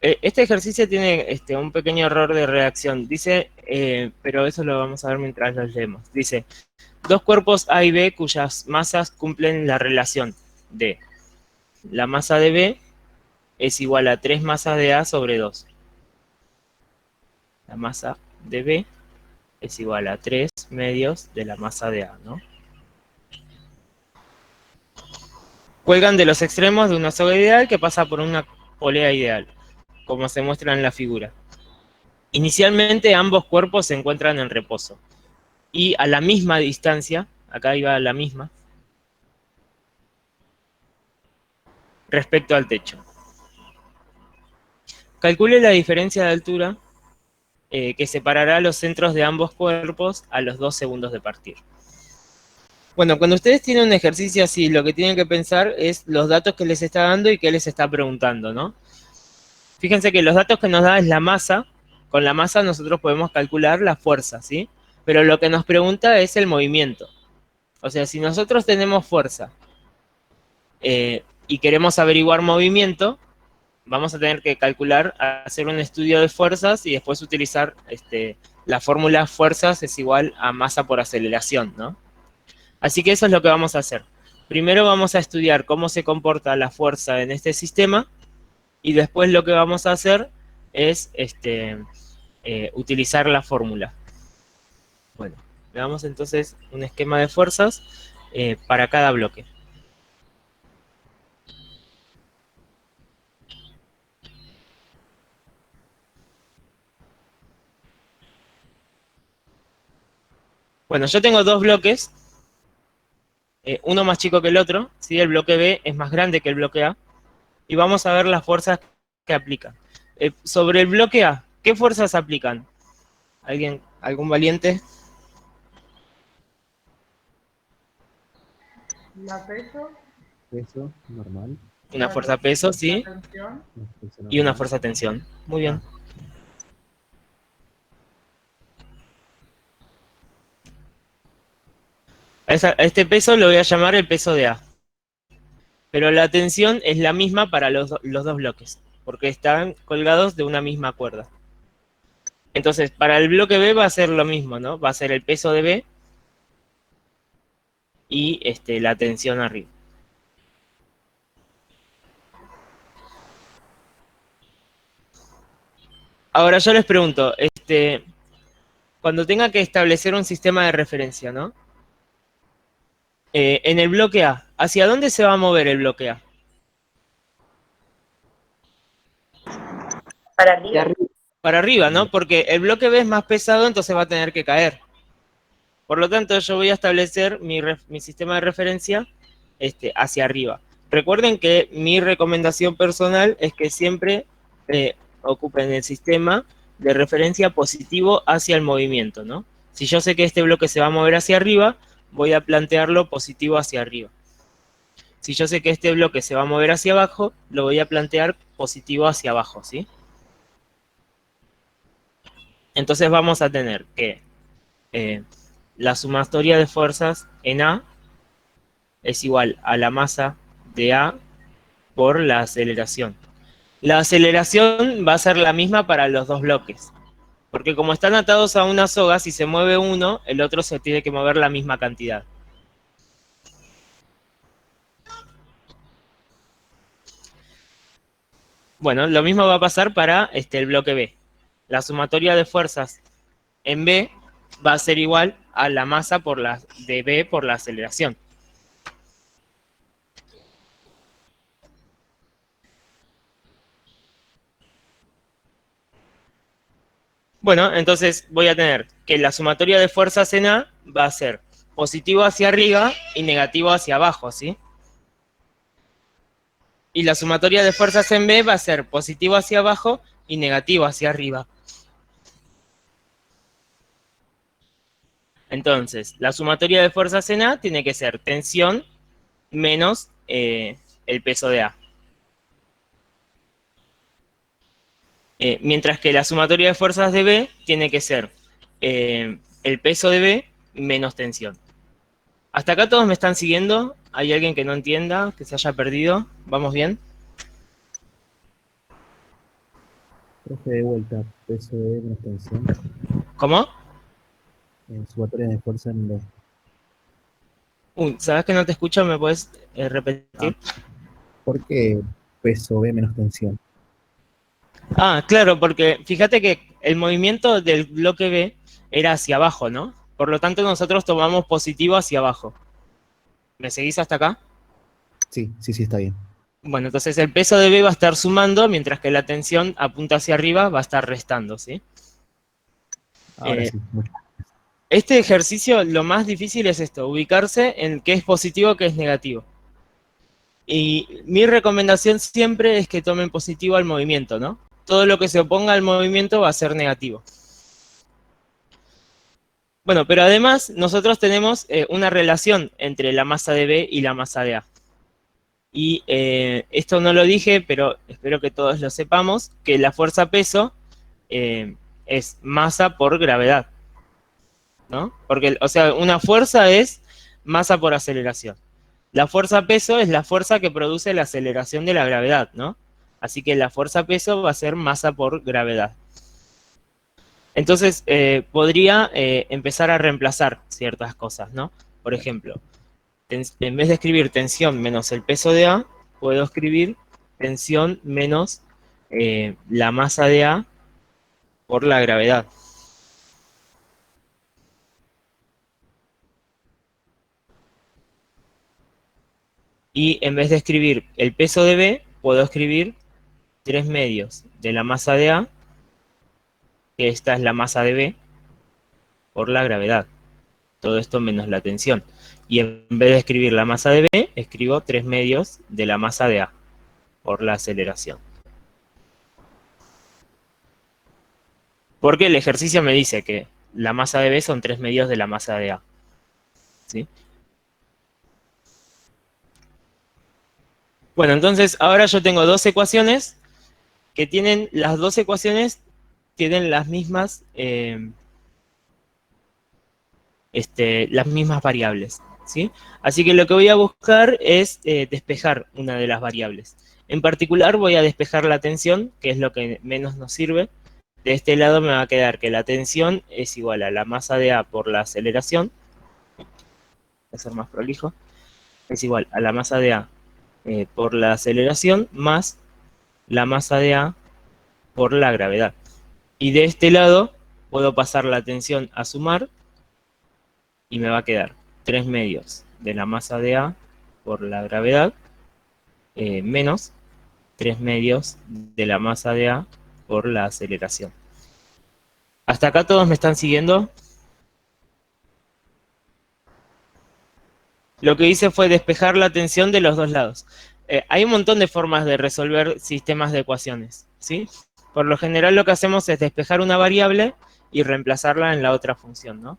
Este ejercicio tiene un pequeño error de redacción. Dice, pero eso lo vamos a ver mientras los leemos. Dice, dos cuerpos A y B cuyas masas cumplen la relación de la masa de B es igual a 3 masas de A sobre 2. La masa de B es igual a 3 medios de la masa de A, ¿no? Cuelgan de los extremos de una soga ideal que pasa por una polea ideal, como se muestra en la figura. Inicialmente ambos cuerpos se encuentran en reposo y a la misma distancia, acá iba a la misma, respecto al techo. Calcule la diferencia de altura que separará los centros de ambos cuerpos a los 2 segundos de partir. Bueno, cuando ustedes tienen un ejercicio así, lo que tienen que pensar es los datos que les está dando y qué les está preguntando, ¿no? Fíjense que los datos que nos da es la masa. Con la masa nosotros podemos calcular la fuerza, ¿sí? Pero lo que nos pregunta es el movimiento. O sea, si nosotros tenemos fuerza y queremos averiguar movimiento, vamos a tener que calcular, hacer un estudio de fuerzas y después utilizar la fórmula fuerzas es igual a masa por aceleración, ¿no? Así que eso es lo que vamos a hacer. Primero vamos a estudiar cómo se comporta la fuerza en este sistema y después lo que vamos a hacer es utilizar la fórmula. Bueno, veamos entonces un esquema de fuerzas para cada bloque. Bueno, yo tengo dos bloques, uno más chico que el otro, ¿sí? El bloque B es más grande que el bloque A, y vamos a ver las fuerzas que aplican. Sobre el bloque A, ¿qué fuerzas aplican? ¿Alguien, algún valiente? La peso, Peso normal. Una fuerza peso, la sí, tensión, Peso y una normal. fuerza tensión. Muy bien. Este peso lo voy a llamar el peso de A. Pero la tensión es la misma para los dos bloques, porque están colgados de una misma cuerda. Entonces, para el bloque B va a ser lo mismo, ¿no? Va a ser el peso de B y la tensión arriba. Ahora yo les pregunto, cuando tenga que establecer un sistema de referencia, ¿no? En el bloque A, ¿hacia dónde se va a mover el bloque A? Para De arriba. arriba. Para arriba, ¿no? Porque el bloque B es más pesado, entonces va a tener que caer. Por lo tanto, yo voy a establecer mi sistema de referencia hacia arriba. Recuerden que mi recomendación personal es que siempre ocupen el sistema de referencia positivo hacia el movimiento, ¿no? Si yo sé que este bloque se va a mover hacia arriba, voy a plantearlo positivo hacia arriba. Si yo sé que este bloque se va a mover hacia abajo, lo voy a plantear positivo hacia abajo, ¿sí? Entonces vamos a tener que la sumatoria de fuerzas en A es igual a la masa de A por la aceleración. La aceleración va a ser la misma para los dos bloques, porque como están atados a una soga, si se mueve uno, el otro se tiene que mover la misma cantidad. Bueno, lo mismo va a pasar para el bloque B. La sumatoria de fuerzas en B va a ser igual a la masa de B por la aceleración. Bueno, entonces voy a tener que la sumatoria de fuerzas en A va a ser positivo hacia arriba y negativo hacia abajo, ¿sí? Y la sumatoria de fuerzas en B va a ser positivo hacia abajo y negativo hacia arriba. Entonces, la sumatoria de fuerzas en A tiene que ser tensión menos el peso de A. Mientras que la sumatoria de fuerzas de B tiene que ser el peso de B menos tensión. ¿Hasta acá todos me están siguiendo? ¿Hay alguien que no entienda, que se haya perdido? ¿Vamos bien? Profe, de vuelta. Peso de menos tensión. ¿Cómo? Sumatoria de fuerza en B. ¿Sabes que no te escucho? ¿Me puedes repetir? ¿Por qué peso B menos tensión? Ah, claro, porque fíjate que el movimiento del bloque B era hacia abajo, ¿no? Por lo tanto, nosotros tomamos positivo hacia abajo. ¿Me seguís hasta acá? Sí, está bien. Bueno, entonces el peso de B va a estar sumando, mientras que la tensión apunta hacia arriba va a estar restando, ¿sí? Ahora sí, mucho. Este ejercicio, lo más difícil es esto, ubicarse en qué es positivo, qué es negativo. Y mi recomendación siempre es que tomen positivo al movimiento, ¿no? Todo lo que se oponga al movimiento va a ser negativo. Bueno, pero además nosotros tenemos una relación entre la masa de B y la masa de A. Y esto no lo dije, pero espero que todos lo sepamos, que la fuerza peso es masa por gravedad, ¿no? Porque, o sea, una fuerza es masa por aceleración. La fuerza peso es la fuerza que produce la aceleración de la gravedad, ¿no? Así que la fuerza peso va a ser masa por gravedad. Entonces, podría empezar a reemplazar ciertas cosas, ¿no? Por ejemplo, en vez de escribir tensión menos el peso de A, puedo escribir tensión menos la masa de A por la gravedad. Y en vez de escribir el peso de B, puedo escribir 3 medios de la masa de A, que esta es la masa de B, por la gravedad. Todo esto menos la tensión. Y en vez de escribir la masa de B, escribo 3 medios de la masa de A, por la aceleración. Porque el ejercicio me dice que la masa de B son 3 medios de la masa de A. ¿Sí? Bueno, entonces ahora yo tengo dos ecuaciones que tienen, las dos ecuaciones tienen las mismas variables, ¿sí? Así que lo que voy a buscar es despejar una de las variables. En particular voy a despejar la tensión, que es lo que menos nos sirve. De este lado me va a quedar que la tensión es igual a la masa de A por la aceleración. Voy a ser más prolijo. Es igual a la masa de A por la aceleración más la masa de A por la gravedad. Y de este lado puedo pasar la tensión a sumar y me va a quedar 3 medios de la masa de A por la gravedad menos 3 medios de la masa de A por la aceleración. ¿Hasta acá todos me están siguiendo? Lo que hice fue despejar la tensión de los dos lados. Hay un montón de formas de resolver sistemas de ecuaciones, ¿sí? Por lo general lo que hacemos es despejar una variable y reemplazarla en la otra función, ¿no?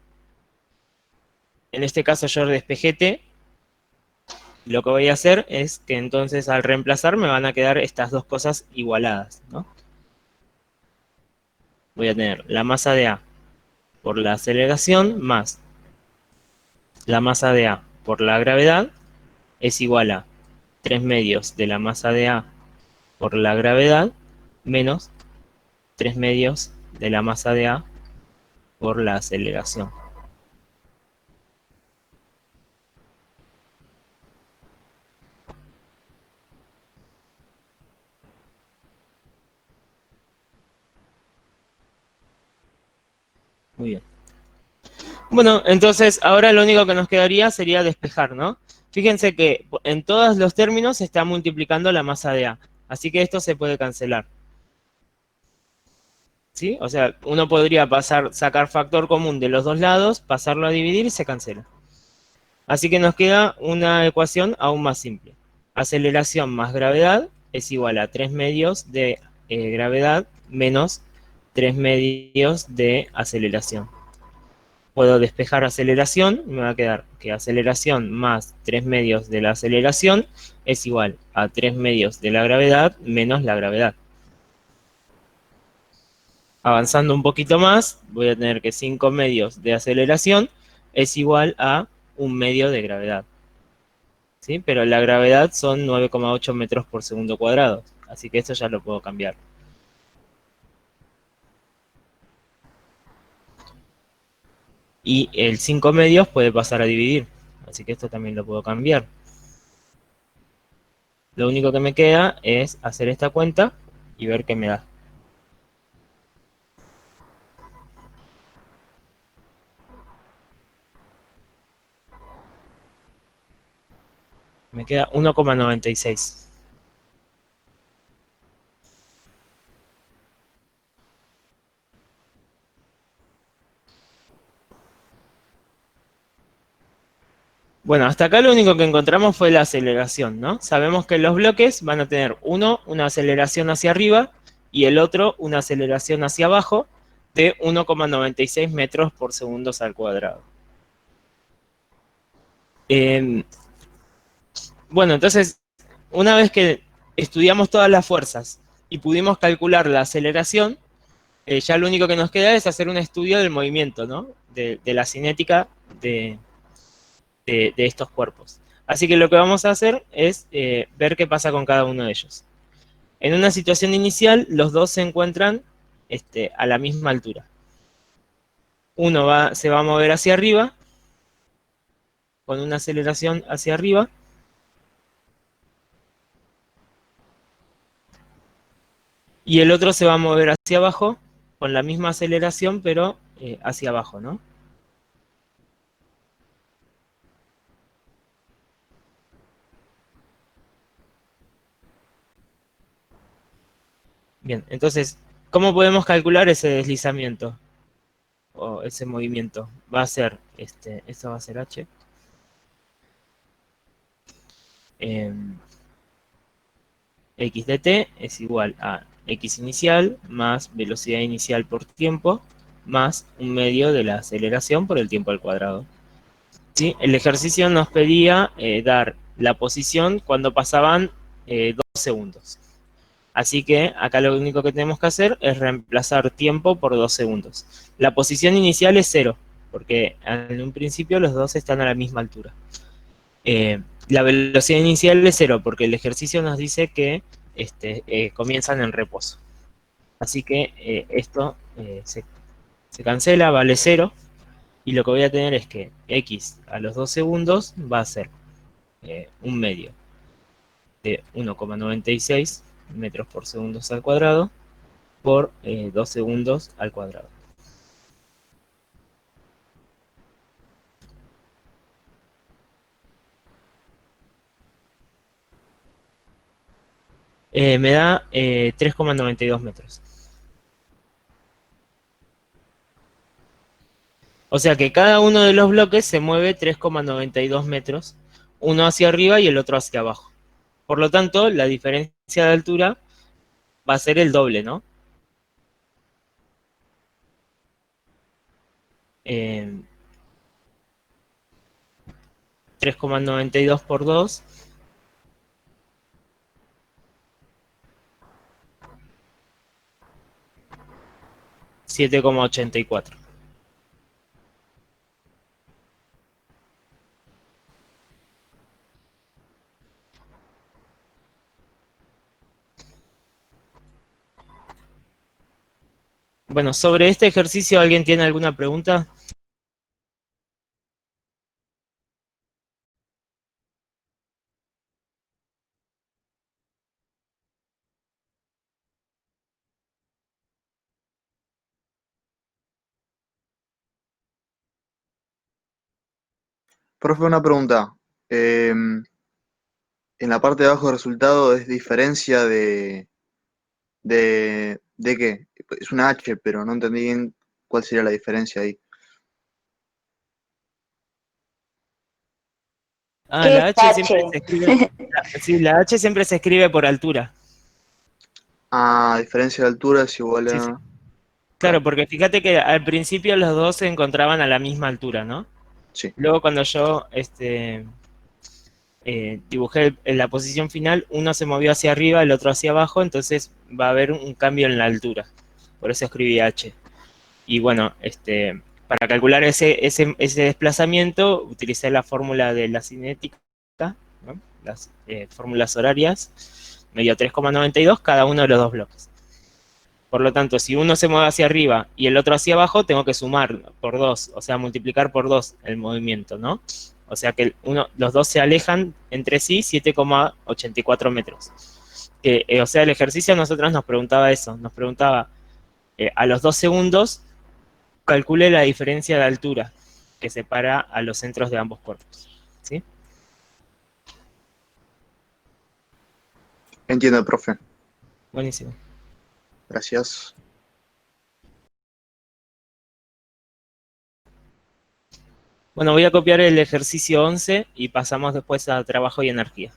En este caso yo despejé t. Lo que voy a hacer es que entonces al reemplazar me van a quedar estas dos cosas igualadas, ¿no? Voy a tener la masa de A por la aceleración más la masa de A por la gravedad es igual a 3 medios de la masa de A por la gravedad menos 3 medios de la masa de A por la aceleración. Muy bien. Bueno, entonces ahora lo único que nos quedaría sería despejar, ¿no? Fíjense que en todos los términos se está multiplicando la masa de A. Así que esto se puede cancelar. ¿Sí? O sea, uno podría sacar factor común de los dos lados, pasarlo a dividir y se cancela. Así que nos queda una ecuación aún más simple. Aceleración más gravedad es igual a 3 medios de gravedad menos 3 medios de aceleración. Puedo despejar aceleración, me va a quedar que aceleración más 3 medios de la aceleración es igual a 3 medios de la gravedad menos la gravedad. Avanzando un poquito más, voy a tener que 5 medios de aceleración es igual a 1 medio de gravedad. ¿Sí? Pero la gravedad son 9,8 metros por segundo cuadrado, así que esto ya lo puedo cambiar. Y el 5 medios puede pasar a dividir, así que esto también lo puedo cambiar. Lo único que me queda es hacer esta cuenta y ver qué me da. Me queda 1,96. Bueno, hasta acá lo único que encontramos fue la aceleración, ¿no? Sabemos que los bloques van a tener uno una aceleración hacia arriba y el otro una aceleración hacia abajo de 1,96 metros por segundo al cuadrado. Bueno, entonces, una vez que estudiamos todas las fuerzas y pudimos calcular la aceleración, ya lo único que nos queda es hacer un estudio del movimiento, ¿no? De la cinética de estos cuerpos. Así que lo que vamos a hacer es ver qué pasa con cada uno de ellos. En una situación inicial, los dos se encuentran a la misma altura. Uno se va a mover hacia arriba, con una aceleración hacia arriba. Y el otro se va a mover hacia abajo, con la misma aceleración, pero hacia abajo, ¿no? Bien, entonces, ¿cómo podemos calcular ese deslizamiento? O ese movimiento. Va a ser, esto va a ser h. X de t es igual a x inicial más velocidad inicial por tiempo más un medio de la aceleración por el tiempo al cuadrado. ¿Sí? El ejercicio nos pedía dar la posición cuando pasaban 2 segundos. Así que acá lo único que tenemos que hacer es reemplazar tiempo por 2 segundos. La posición inicial es 0, porque en un principio los dos están a la misma altura. La velocidad inicial es 0, porque el ejercicio nos dice que comienzan en reposo. Así que esto se cancela, vale 0. Y lo que voy a tener es que x a los 2 segundos va a ser un medio de 1,96 metros por segundo al cuadrado por 2 segundos al cuadrado. Me da 3,92 metros. O sea que cada uno de los bloques se mueve 3,92 metros, uno hacia arriba y el otro hacia abajo. Por lo tanto, la diferencia de altura va a ser el doble, ¿no? 3,92 por 2, 7,84. Bueno, sobre este ejercicio, ¿alguien tiene alguna pregunta? Profe, una pregunta. En la parte de abajo del resultado es diferencia ¿de qué? Es una H, pero no entendí bien cuál sería la diferencia ahí. Ah, ¿Qué la es H siempre H? se escribe. Sí, la H siempre se escribe por altura. Ah, diferencia de altura es igual Sí, sí. a... Claro, Claro, porque fíjate que al principio los dos se encontraban a la misma altura, ¿no? sí. Luego cuando yo dibujé en la posición final, uno se movió hacia arriba, el otro hacia abajo, entonces va a haber un cambio en la altura. Por eso escribí H. Y bueno, para calcular ese desplazamiento, utilicé la fórmula de la cinética, ¿no? Las fórmulas horarias, me dio 3,92 cada uno de los dos bloques. Por lo tanto, si uno se mueve hacia arriba y el otro hacia abajo, tengo que sumar por 2, o sea, multiplicar por 2 el movimiento, ¿no? O sea que los dos se alejan entre sí 7,84 metros. O sea, el ejercicio a nosotros nos preguntaba eso, nos preguntaba a los 2 segundos, calcule la diferencia de altura que separa a los centros de ambos cuerpos. ¿Sí? Entiendo, profe. Buenísimo. Gracias. Bueno, voy a copiar el ejercicio 11 y pasamos después a trabajo y energía.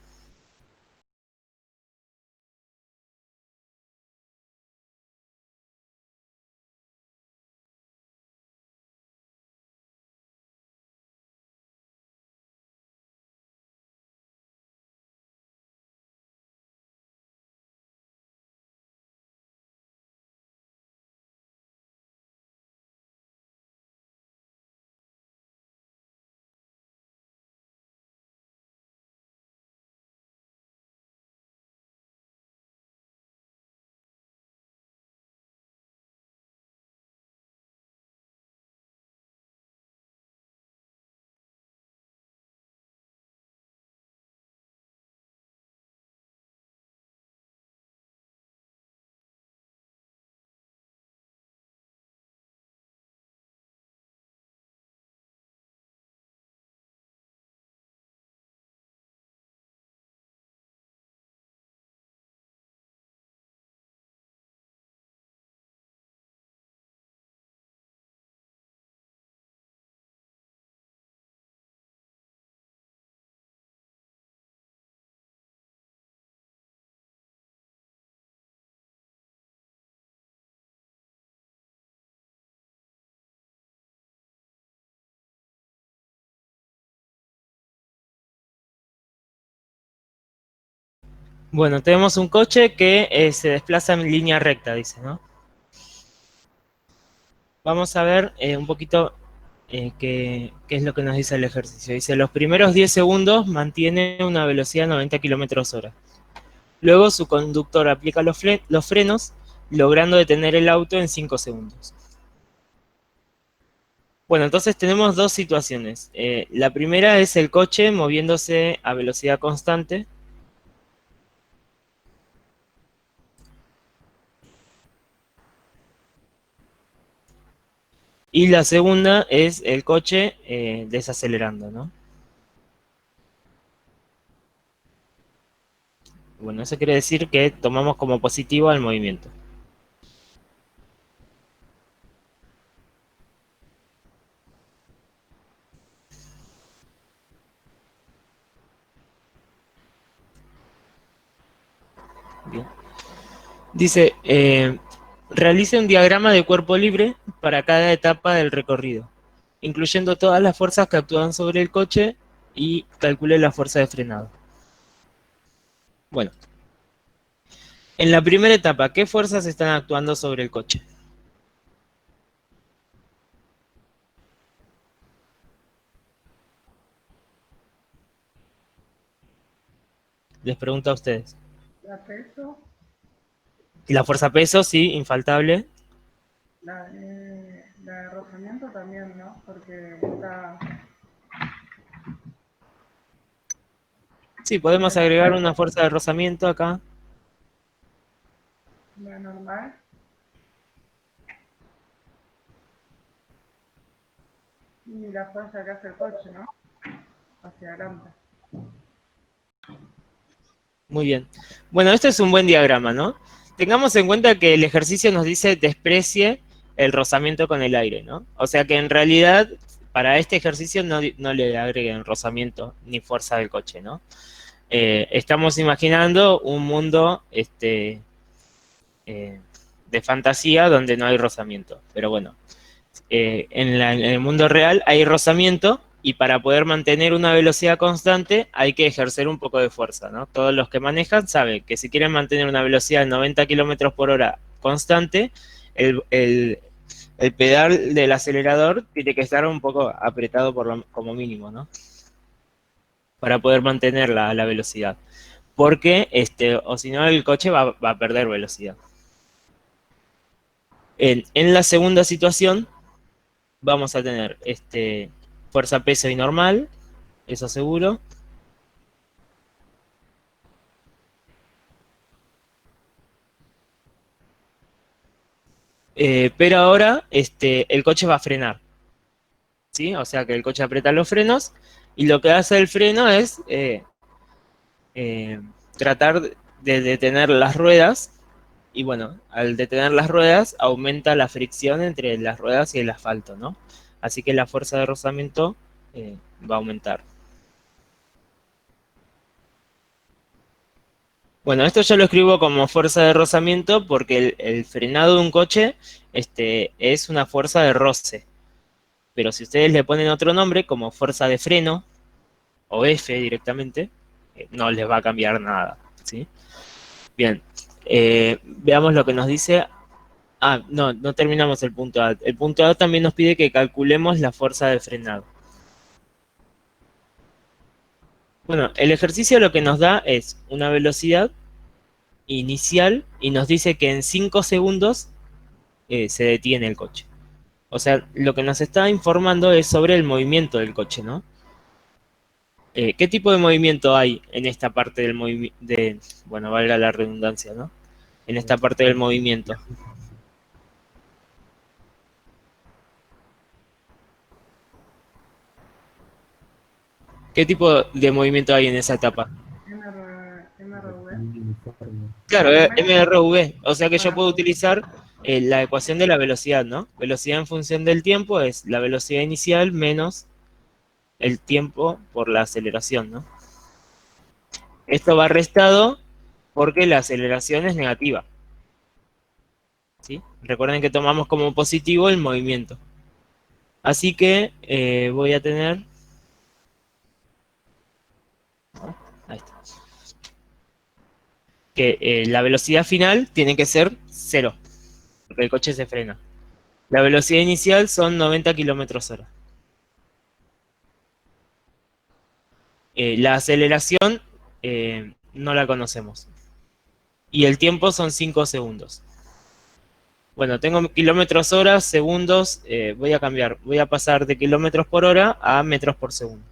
Bueno, tenemos un coche que se desplaza en línea recta, dice, ¿no? Vamos a ver un poquito qué es lo que nos dice el ejercicio. Dice, los primeros 10 segundos mantiene una velocidad de 90 kilómetros hora. Luego su conductor aplica los frenos, logrando detener el auto en 5 segundos. Bueno, entonces tenemos dos situaciones. La primera es el coche moviéndose a velocidad constante. Y la segunda es el coche desacelerando, ¿no? Bueno, eso quiere decir que tomamos como positivo al movimiento. Bien. Dice, realice un diagrama de cuerpo libre para cada etapa del recorrido, incluyendo todas las fuerzas que actúan sobre el coche y calcule la fuerza de frenado. Bueno, en la primera etapa, ¿qué fuerzas están actuando sobre el coche? Les pregunto a ustedes. La peso, Y la fuerza peso, sí, infaltable. la de rozamiento también, ¿no? Porque está Sí, podemos agregar una fuerza de rozamiento acá. la normal. Y la fuerza que hace el coche, ¿no? Hacia adelante. Muy bien. Bueno, este es un buen diagrama, ¿no? Tengamos en cuenta que el ejercicio nos dice desprecie el rozamiento con el aire, ¿no? O sea que en realidad para este ejercicio no le agreguen rozamiento ni fuerza del coche, ¿no? Estamos imaginando un mundo de fantasía donde no hay rozamiento. Pero bueno, en el mundo real hay rozamiento y para poder mantener una velocidad constante hay que ejercer un poco de fuerza, ¿no? Todos los que manejan saben que si quieren mantener una velocidad de 90 kilómetros por hora constante, el pedal del acelerador tiene que estar un poco apretado como mínimo, ¿no? Para poder mantener la velocidad. Porque, o si no, el coche va a perder velocidad. En la segunda situación, vamos a tener fuerza, peso y normal, eso seguro. Pero ahora el coche va a frenar, ¿sí? O sea que el coche aprieta los frenos y lo que hace el freno es eh, tratar de detener las ruedas y bueno, al detener las ruedas aumenta la fricción entre las ruedas y el asfalto, ¿no? Así que la fuerza de rozamiento va a aumentar. Bueno, esto yo lo escribo como fuerza de rozamiento porque el frenado de un coche es una fuerza de roce. Pero si ustedes le ponen otro nombre, como fuerza de freno, o F directamente, no les va a cambiar nada, ¿sí? Bien, veamos lo que nos dice. Ah, no terminamos el punto A. El punto A también nos pide que calculemos la fuerza de frenado. Bueno, el ejercicio lo que nos da es una velocidad inicial y nos dice que en 5 segundos se detiene el coche. O sea, lo que nos está informando es sobre el movimiento del coche, ¿no? ¿Qué tipo de movimiento hay en esta parte del movimiento? Bueno, valga la redundancia, ¿no? En esta parte del movimiento. ¿Qué tipo de movimiento hay en esa etapa? MRV. Uniforme. Claro, MRV. O sea que yo puedo utilizar la ecuación de la velocidad, ¿no? Velocidad en función del tiempo es la velocidad inicial menos el tiempo por la aceleración, ¿no? Esto va restado porque la aceleración es negativa, ¿sí? Recuerden que tomamos como positivo el movimiento. Así que voy a tener... Ahí está. que la velocidad final tiene que ser 0, porque el coche se frena. La velocidad inicial son 90 kilómetros hora. La aceleración no la conocemos. Y el tiempo son 5 segundos. Bueno, tengo kilómetros hora, segundos, voy a cambiar. Voy a pasar de kilómetros por hora a metros por segundo.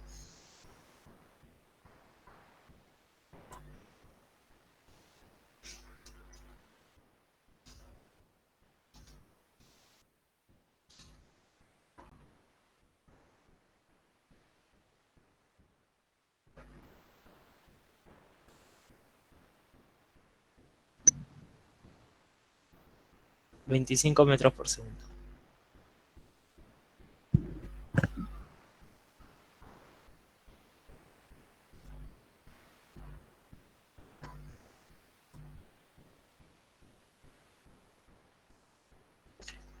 ...25 metros por segundo.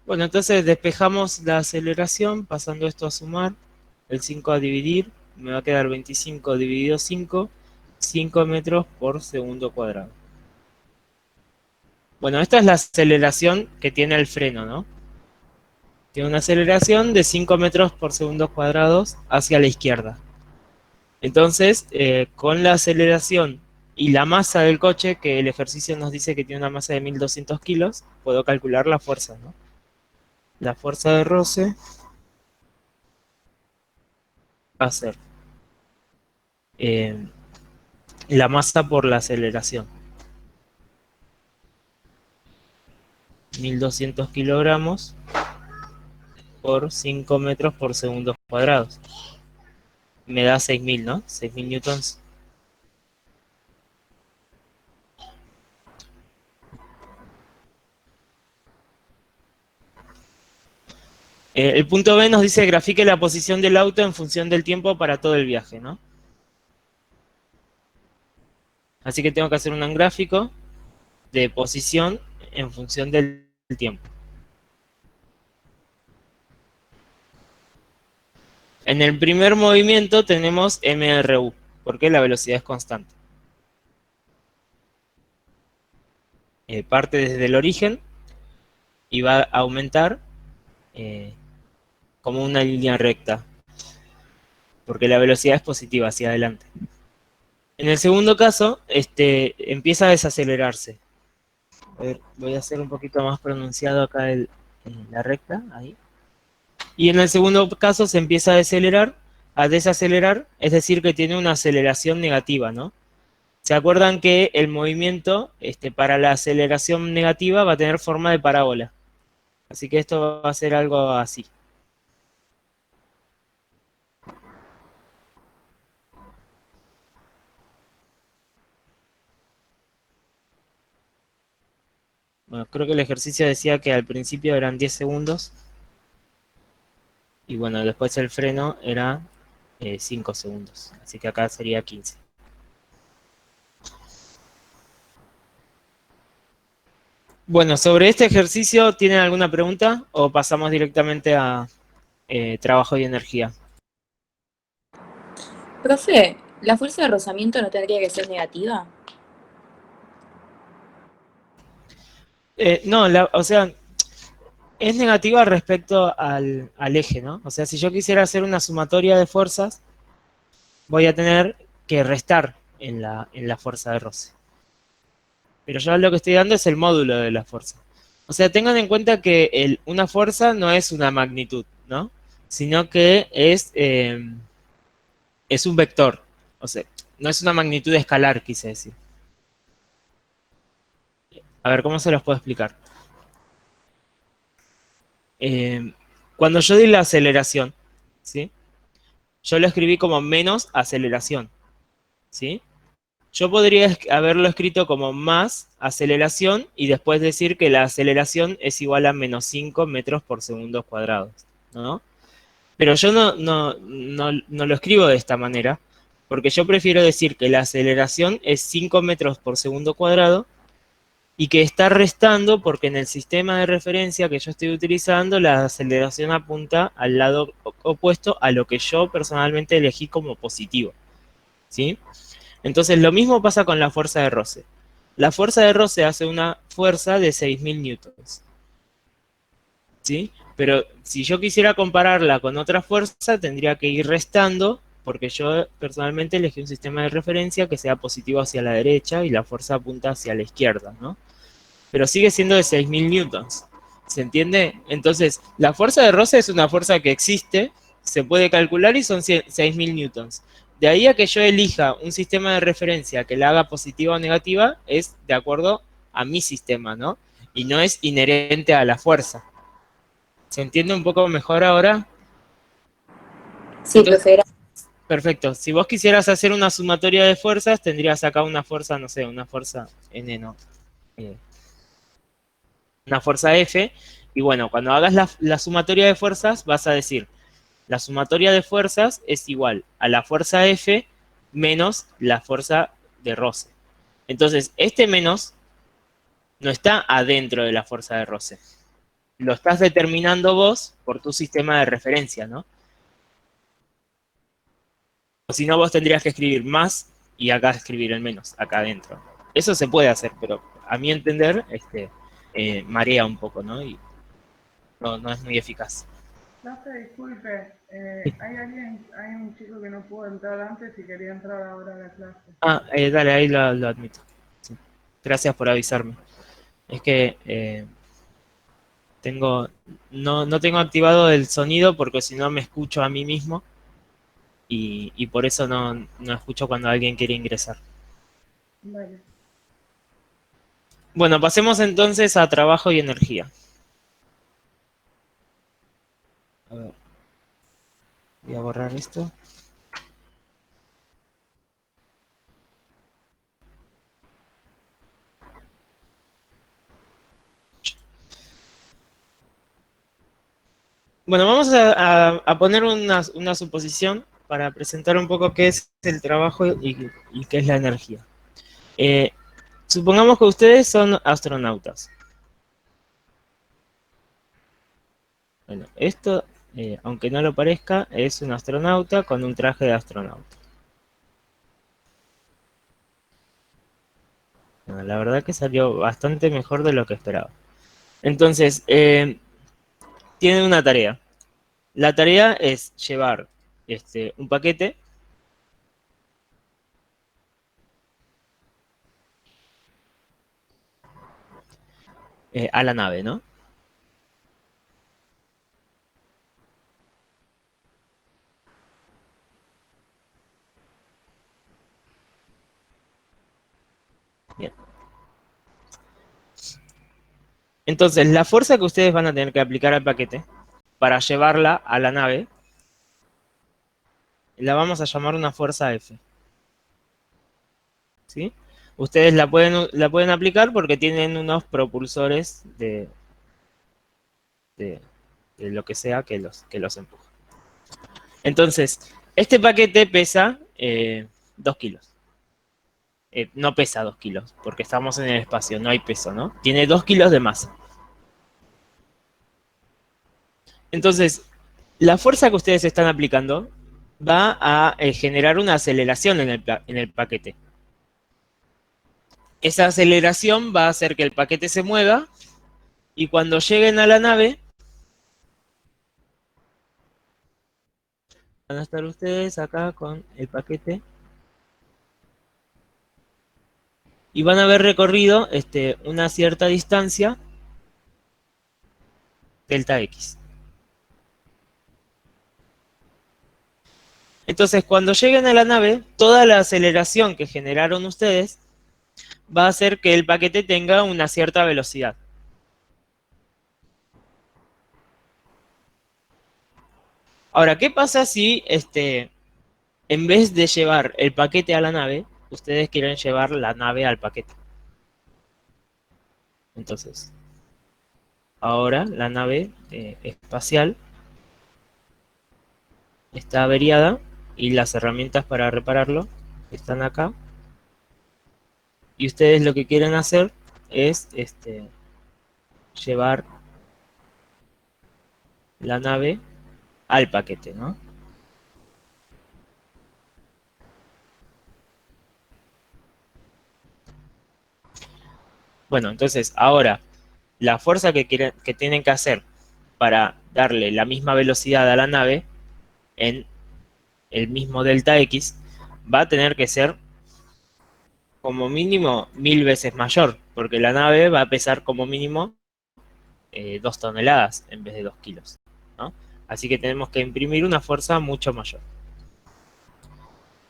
Bueno, entonces despejamos la aceleración, pasando esto a sumar, el 5 a dividir, me va a quedar 25 dividido 5, 5 metros por segundo cuadrado. Bueno, esta es la aceleración que tiene el freno, ¿no? Tiene una aceleración de 5 metros por segundo cuadrados hacia la izquierda. Entonces, con la aceleración y la masa del coche, que el ejercicio nos dice que tiene una masa de 1200 kilos, puedo calcular la fuerza, ¿no? La fuerza de roce va a ser la masa por la aceleración. 1200 kilogramos por 5 metros por segundos cuadrados. Me da 6000, ¿no? 6000 newtons. El punto B nos dice grafique la posición del auto en función del tiempo para todo el viaje, ¿no? Así que tengo que hacer un gráfico de posición en función del tiempo. En el primer movimiento tenemos MRU, porque la velocidad es constante. Parte desde el origen y va a aumentar como una línea recta, porque la velocidad es positiva hacia adelante. En el segundo caso, empieza a desacelerarse. A ver, voy a hacer un poquito más pronunciado acá la recta, ahí. Y en el segundo caso se empieza a desacelerar, es decir, que tiene una aceleración negativa, ¿no? ¿Se acuerdan que el movimiento para la aceleración negativa va a tener forma de parábola? Así que esto va a ser algo así. Bueno, creo que el ejercicio decía que al principio eran 10 segundos. Y bueno, después el freno era 5 segundos. Así que acá sería 15. Bueno, sobre este ejercicio, ¿tienen alguna pregunta? ¿O pasamos directamente a trabajo y energía? Profe, ¿la fuerza de rozamiento no tendría que ser negativa? No, o sea, es negativa respecto al eje, ¿no? O sea, si yo quisiera hacer una sumatoria de fuerzas, voy a tener que restar en la fuerza de roce. Pero yo lo que estoy dando es el módulo de la fuerza. O sea, tengan en cuenta que una fuerza no es una magnitud, ¿no? Sino que es un vector. O sea, no es una magnitud escalar, quise decir. A ver, ¿cómo se los puedo explicar? Cuando yo di la aceleración, ¿sí? Yo lo escribí como menos aceleración, ¿sí? Yo podría haberlo escrito como más aceleración y después decir que la aceleración es igual a menos 5 metros por segundo cuadrados, ¿no? Pero yo no lo escribo de esta manera, porque yo prefiero decir que la aceleración es 5 metros por segundo cuadrado y que está restando porque en el sistema de referencia que yo estoy utilizando, la aceleración apunta al lado opuesto a lo que yo personalmente elegí como positivo, ¿sí? Entonces lo mismo pasa con la fuerza de roce. la fuerza de roce hace una fuerza de 6.000 newtons. ¿Sí? Pero si yo quisiera compararla con otra fuerza, tendría que ir restando, porque yo personalmente elegí un sistema de referencia que sea positivo hacia la derecha y la fuerza apunta hacia la izquierda, ¿no? Pero sigue siendo de 6.000 newtons. ¿Se entiende? Entonces, la fuerza de roce es una fuerza que existe, se puede calcular y son 6.000 newtons. De ahí a que yo elija un sistema de referencia que la haga positiva o negativa, es de acuerdo a mi sistema, ¿no? Y no es inherente a la fuerza. ¿Se entiende un poco mejor ahora? Sí, profe, era- Perfecto. Si vos quisieras hacer una sumatoria de fuerzas, tendrías acá una fuerza, no sé, una fuerza N, no. Una fuerza F. Y bueno, cuando hagas la sumatoria de fuerzas, vas a decir, la sumatoria de fuerzas es igual a la fuerza F menos la fuerza de roce. Entonces, este menos no está adentro de la fuerza de roce. Lo estás determinando vos por tu sistema de referencia, ¿no? O si no, vos tendrías que escribir más y acá escribir el menos, acá adentro. Eso se puede hacer, pero a mi entender, marea un poco, ¿no? Y no es muy eficaz. Profe, disculpe, hay un chico que no pudo entrar antes y quería entrar ahora a la clase. Ah, dale, ahí lo admito. Sí. Gracias por avisarme. Es que no tengo activado el sonido porque si no me escucho a mí mismo y por eso no escucho cuando alguien quiere ingresar. Vale. Bueno, pasemos entonces a trabajo y energía. A ver, voy a borrar esto. Bueno, vamos a poner una suposición para presentar un poco qué es el trabajo y qué es la energía. Supongamos que ustedes son astronautas. Bueno, esto, aunque no lo parezca, es un astronauta con un traje de astronauta. Bueno, la verdad que salió bastante mejor de lo que esperaba. Entonces, tienen una tarea. La tarea es llevar un paquete a la nave, ¿no? Bien. Entonces, la fuerza que ustedes van a tener que aplicar al paquete para llevarla a la nave, la vamos a llamar una fuerza F. ¿Sí? Ustedes la pueden aplicar porque tienen unos propulsores de, de lo que sea que los empuja. Entonces, este paquete pesa 2 kilos. No pesa 2 kilos, porque estamos en el espacio, no hay peso, ¿no? Tiene 2 kilos de masa. Entonces, la fuerza que ustedes están aplicando va a generar una aceleración en el paquete. Esa aceleración va a hacer que el paquete se mueva y cuando lleguen a la nave, van a estar ustedes acá con el paquete y van a haber recorrido una cierta distancia, delta X. Entonces, cuando lleguen a la nave, toda la aceleración que generaron ustedes va a hacer que el paquete tenga una cierta velocidad. Ahora, ¿qué pasa si en vez de llevar el paquete a la nave, ustedes quieren llevar la nave al paquete? Entonces, ahora la nave espacial está averiada y las herramientas para repararlo están acá. Y ustedes lo que quieren hacer es llevar la nave al paquete, ¿no? Bueno, entonces ahora la fuerza que tienen que hacer para darle la misma velocidad a la nave en el mismo delta X va a tener que ser como mínimo 1000 veces mayor, porque la nave va a pesar como mínimo 2 toneladas en vez de 2 kilos, ¿no? Así que tenemos que imprimir una fuerza mucho mayor.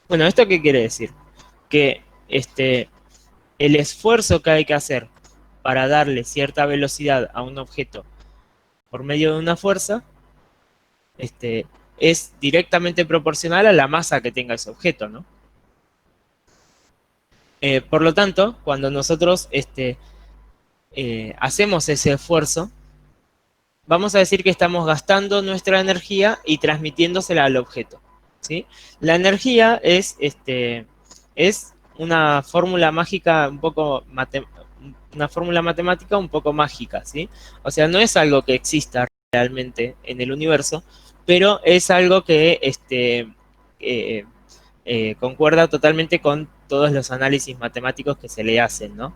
Bueno, ¿esto qué quiere decir? Que el esfuerzo que hay que hacer para darle cierta velocidad a un objeto por medio de una fuerza es directamente proporcional a la masa que tenga ese objeto, ¿no? Por lo tanto, cuando nosotros hacemos ese esfuerzo, vamos a decir que estamos gastando nuestra energía y transmitiéndosela al objeto, ¿sí? La energía es una fórmula mágica un poco una fórmula matemática un poco mágica, ¿sí? O sea, no es algo que exista realmente en el universo, pero es algo que concuerda totalmente con todos los análisis matemáticos que se le hacen, ¿no?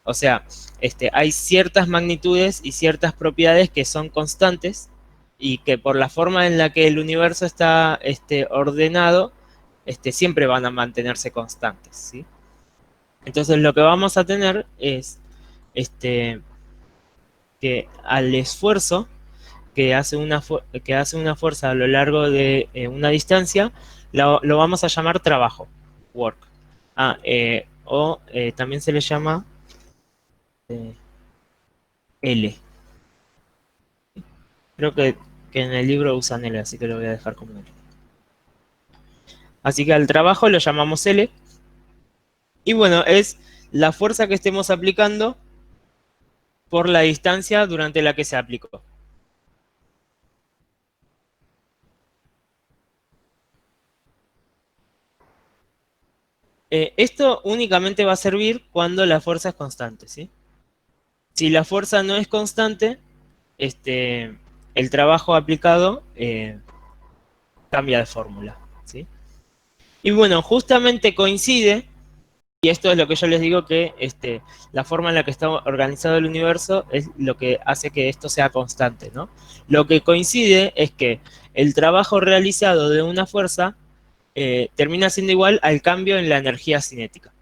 O sea, hay ciertas magnitudes y ciertas propiedades que son constantes y que por la forma en la que el universo está ordenado, siempre van a mantenerse constantes, ¿sí? Entonces lo que vamos a tener es que al esfuerzo que hace una fuerza a lo largo de una distancia, lo vamos a llamar trabajo, work. También se le llama L. Creo que en el libro usan L, así que lo voy a dejar como L. Así que al trabajo lo llamamos L. Y bueno, es la fuerza que estemos aplicando por la distancia durante la que se aplicó. Esto únicamente va a servir cuando la fuerza es constante, ¿sí? Si la fuerza no es constante, el trabajo aplicado cambia de fórmula, ¿sí? Y bueno, justamente coincide, y esto es lo que yo les digo que la forma en la que está organizado el universo es lo que hace que esto sea constante, ¿no? Lo que coincide es que el trabajo realizado de una fuerza termina siendo igual al cambio en la energía cinética.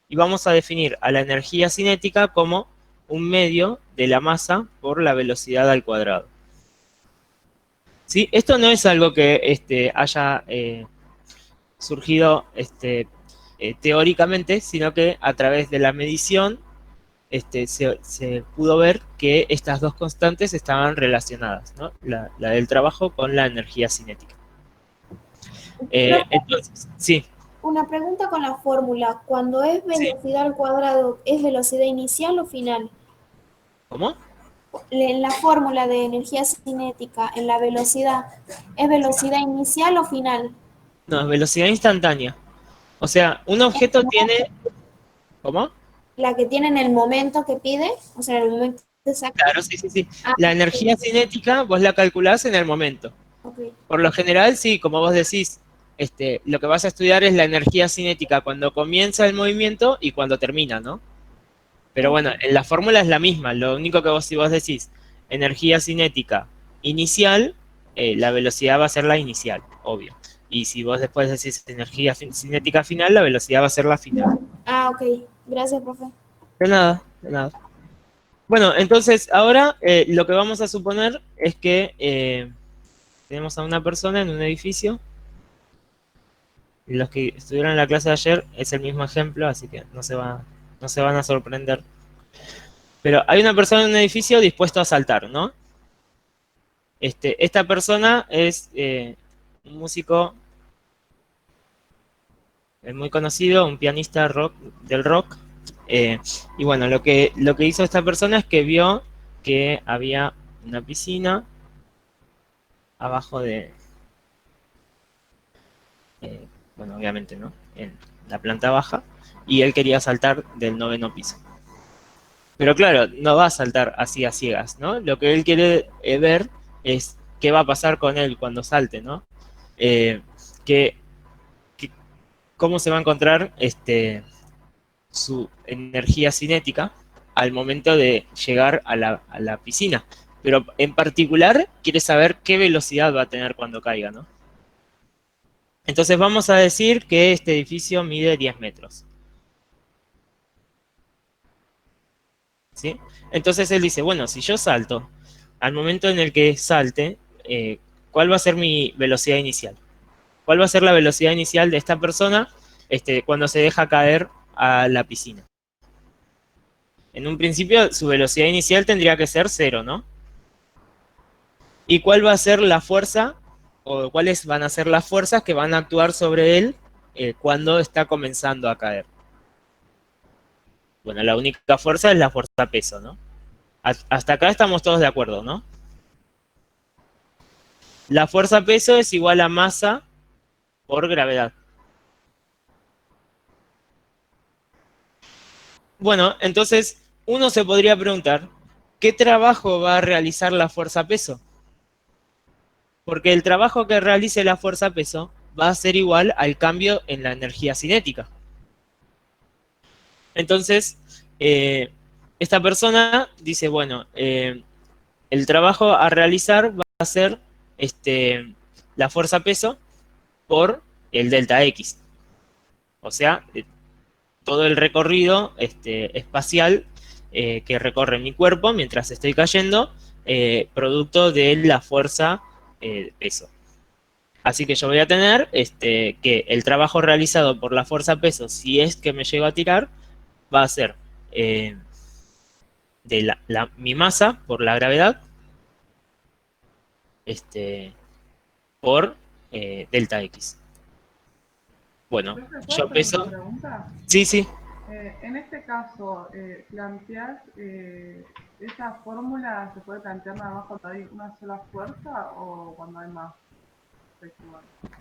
Y vamos a definir a la energía cinética como un medio de la masa por la velocidad al cuadrado. ¿Sí? Esto no es algo que haya surgido teóricamente, sino que a través de la medición se pudo ver que estas dos constantes estaban relacionadas, ¿no? La del trabajo con la energía cinética. Entonces, sí. Una pregunta con la fórmula. Cuando es velocidad al cuadrado, ¿es velocidad inicial o final? ¿Cómo? En la fórmula de energía cinética, en la velocidad, ¿es velocidad inicial o final? No, es velocidad instantánea. O sea, un objeto tiene... ¿Cómo? La que tiene en el momento que pide, o sea, en el momento exacto. Claro, sí. La energía cinética vos la calculás en el momento. Okay. Por lo general, sí, como vos decís, lo que vas a estudiar es la energía cinética cuando comienza el movimiento y cuando termina, ¿no? Pero bueno, en la fórmula es la misma. Lo único que si vos decís energía cinética inicial, la velocidad va a ser la inicial, obvio. Y si vos después decís energía cinética final, la velocidad va a ser la final. Ah, ok. Gracias, profe. De nada, de nada. Bueno, entonces ahora lo que vamos a suponer es que tenemos a una persona en un edificio. Los que estuvieron en la clase de ayer es el mismo ejemplo, así que no se van a sorprender. Pero hay una persona en un edificio dispuesto a saltar, ¿no? Esta persona es un músico muy conocido, un pianista del rock. Y bueno, lo que hizo esta persona es que vio que había una piscina abajo de... bueno, obviamente, ¿no? En la planta baja, y él quería saltar del 9º piso. Pero claro, no va a saltar así a ciegas, ¿no? Lo que él quiere ver es qué va a pasar con él cuando salte, ¿no? Cómo se va a encontrar su energía cinética al momento de llegar a la piscina. Pero en particular quiere saber qué velocidad va a tener cuando caiga, ¿no? Entonces vamos a decir que este edificio mide 10 metros. ¿Sí? Entonces él dice, bueno, si yo salto, al momento en el que salte, ¿cuál va a ser mi velocidad inicial? ¿Cuál va a ser la velocidad inicial de esta persona cuando se deja caer a la piscina? En un principio su velocidad inicial tendría que ser 0, ¿no? ¿Y cuál va a ser la fuerza, o cuáles van a ser las fuerzas que van a actuar sobre él cuando está comenzando a caer? Bueno, la única fuerza es la fuerza peso, ¿no? Hasta acá estamos todos de acuerdo, ¿no? La fuerza peso es igual a masa por gravedad. Bueno, entonces uno se podría preguntar, ¿qué trabajo va a realizar la fuerza peso? Porque el trabajo que realice la fuerza peso va a ser igual al cambio en la energía cinética. Entonces, esta persona dice, bueno, el trabajo a realizar va a ser la fuerza peso por el delta X. O sea, todo el recorrido espacial que recorre mi cuerpo mientras estoy cayendo, producto de la fuerza peso. Así que yo voy a tener que el trabajo realizado por la fuerza peso, si es que me llego a tirar, va a ser de mi masa por la gravedad por delta X. Bueno, Profe, ¿puedo yo hacer peso... una pregunta? Sí, sí. En este caso, ¿planteás esa fórmula se puede plantear nada más cuando hay una sola fuerza o cuando hay más?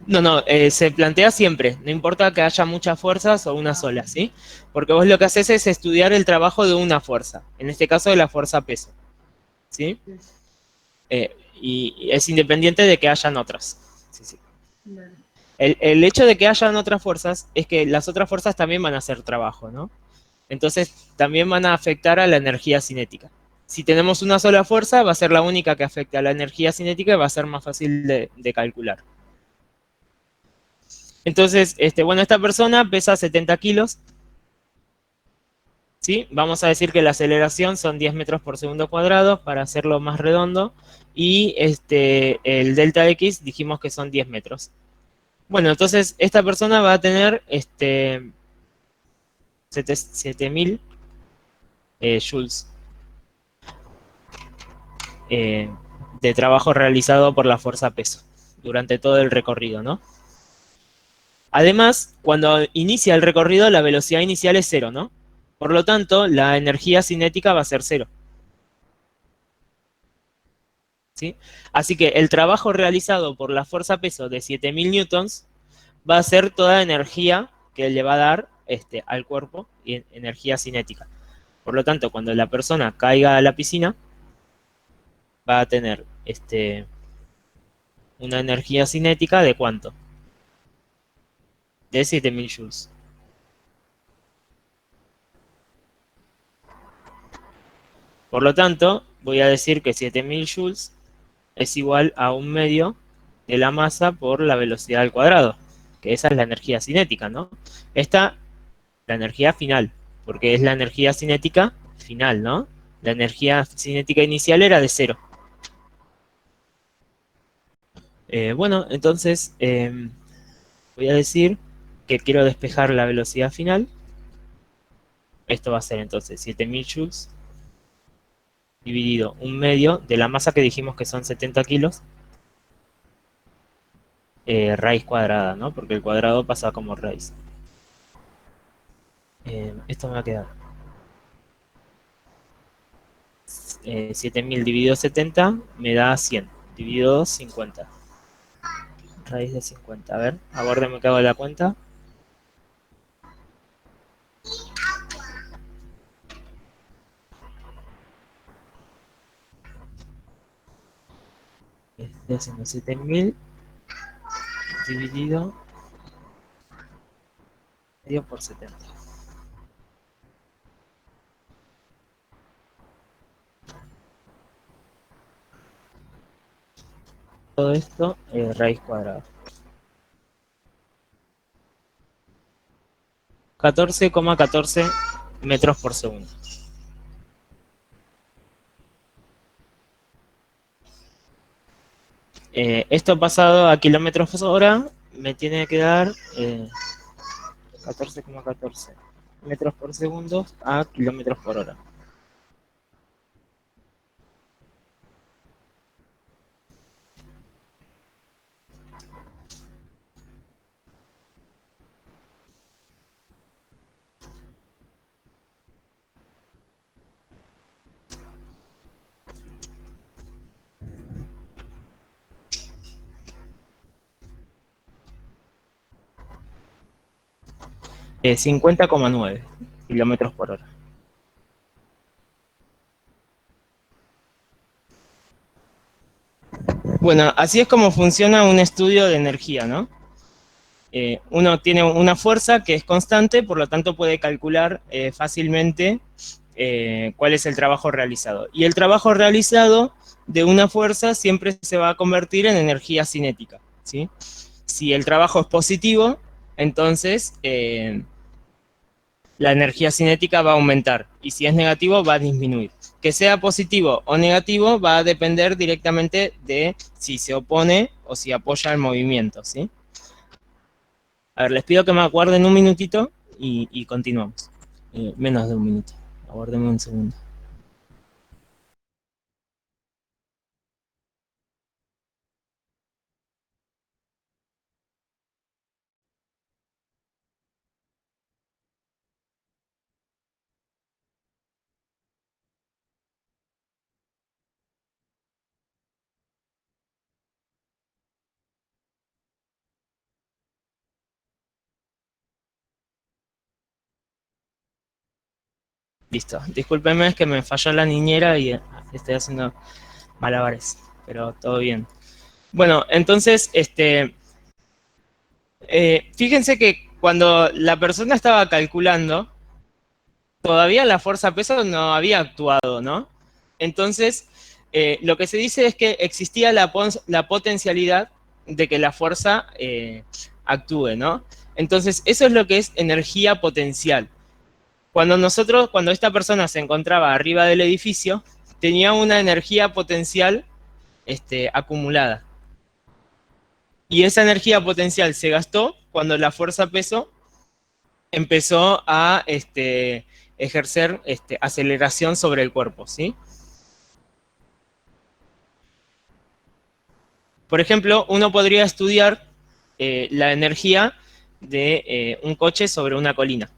No, se plantea siempre, no importa que haya muchas fuerzas o una sola, ¿sí? Porque vos lo que haces es estudiar el trabajo de una fuerza, en este caso de la fuerza peso, ¿sí? Sí. Y es independiente de que hayan otras. Sí, sí. Bien. El hecho de que hayan otras fuerzas es que las otras fuerzas también van a hacer trabajo, ¿no? Entonces también van a afectar a la energía cinética. Si tenemos una sola fuerza, va a ser la única que afecte a la energía cinética y va a ser más fácil de calcular. Entonces, bueno, esta persona pesa 70 kilos. ¿Sí? Vamos a decir que la aceleración son 10 metros por segundo cuadrado para hacerlo más redondo. Y el delta X dijimos que son 10 metros. Bueno, entonces esta persona va a tener 7000 joules de trabajo realizado por la fuerza peso durante todo el recorrido, ¿no? Además, cuando inicia el recorrido, la velocidad inicial es 0, ¿no? Por lo tanto, la energía cinética va a ser 0. ¿Sí? Así que el trabajo realizado por la fuerza peso de 7000 newtons va a ser toda la energía que le va a dar al cuerpo, y energía cinética. Por lo tanto, cuando la persona caiga a la piscina, va a tener una energía cinética de ¿cuánto? De 7000 joules. Por lo tanto, voy a decir que 7000 joules es igual a 1/2 de la masa por la velocidad al cuadrado, que esa es la energía cinética, ¿no? Esta, la energía final, porque es la energía cinética final, ¿no? La energía cinética inicial era de 0. Bueno, entonces voy a decir que quiero despejar la velocidad final. Esto va a ser entonces 7000 joules dividido 1/2 de la masa que dijimos que son 70 kilos, raíz cuadrada, ¿no? Porque el cuadrado pasa como raíz. Esto me va a quedar 7000 dividido 70 me da 100, dividido 2, 50. Raíz de 50, a ver, aguárdeme que hago la cuenta. Estoy haciendo 7000 dividido medio por 70. todo esto, raíz cuadrada. 14,14 metros por segundo. Esto pasado a kilómetros por hora me tiene que dar 14,14 metros por segundo a kilómetros por hora. Eh, 50,9 kilómetros por hora. Bueno, así es como funciona un estudio de energía, ¿no? Uno tiene una fuerza que es constante, por lo tanto puede calcular fácilmente cuál es el trabajo realizado. Y el trabajo realizado de una fuerza siempre se va a convertir en energía cinética, ¿sí? Si el trabajo es positivo, entonces la energía cinética va a aumentar, y si es negativo va a disminuir. Que sea positivo o negativo va a depender directamente de si se opone o si apoya el movimiento, ¿sí? A ver, les pido que me aguarden un minutito y continuamos. Menos de un minuto. Aguárdenme un segundo. Listo. Discúlpenme, es que me falló la niñera y estoy haciendo malabares, pero todo bien. Bueno, entonces, fíjense que cuando la persona estaba calculando, todavía la fuerza-peso no había actuado, ¿no? Entonces, lo que se dice es que existía la potencialidad de que la fuerza actúe, ¿no? Entonces, eso es lo que es energía potencial. Cuando esta persona se encontraba arriba del edificio, tenía una energía potencial acumulada. Y esa energía potencial se gastó cuando la fuerza-peso empezó a ejercer aceleración sobre el cuerpo, ¿sí? Por ejemplo, uno podría estudiar la energía de un coche sobre una colina.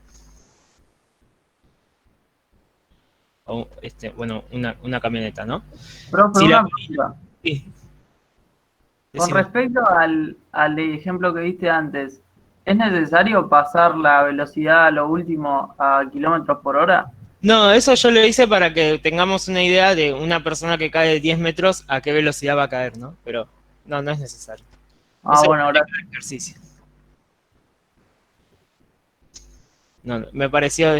O, bueno, una camioneta, ¿no? Profe, Si la una colina... pregunta. Sí. Con Decime. respecto al ejemplo que diste antes, ¿es necesario pasar la velocidad a lo último a kilómetros por hora? No, eso yo lo hice para que tengamos una idea de una persona que cae de 10 metros a qué velocidad va a caer, ¿no? Pero no, no es necesario. Ah, Eso bueno, es gracias. un ejercicio. No, me pareció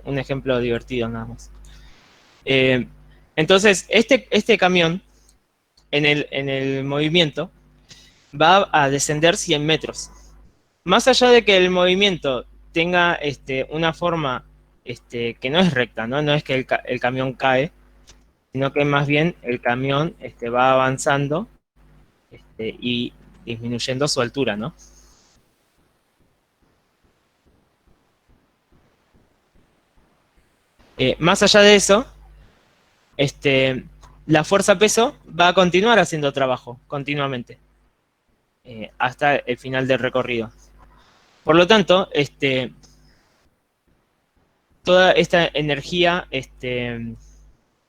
un ejemplo divertido nada más. Entonces, este camión en el movimiento va a descender 100 metros. Más allá de que el movimiento tenga una forma que no es recta, ¿no? No es que el camión cae, sino que más bien el camión va avanzando y disminuyendo su altura, ¿no? Más allá de eso, la fuerza-peso va a continuar haciendo trabajo continuamente hasta el final del recorrido. Por lo tanto, toda esta energía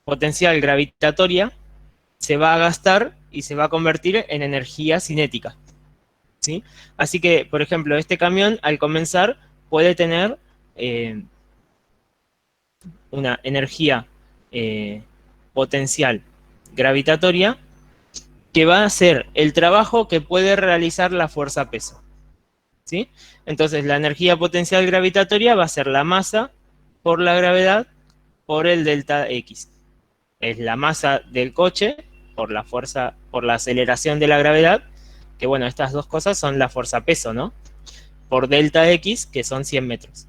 potencial gravitatoria se va a gastar y se va a convertir en energía cinética, ¿sí? Así que, por ejemplo, este camión al comenzar puede tener una energía potencial gravitatoria que va a hacer el trabajo que puede realizar la fuerza-peso, ¿sí? Entonces, la energía potencial gravitatoria va a ser la masa por la gravedad por el delta X. Es la masa del coche por la fuerza, por la aceleración de la gravedad, que bueno, estas dos cosas son la fuerza-peso, ¿no? Por delta X, que son 100 metros.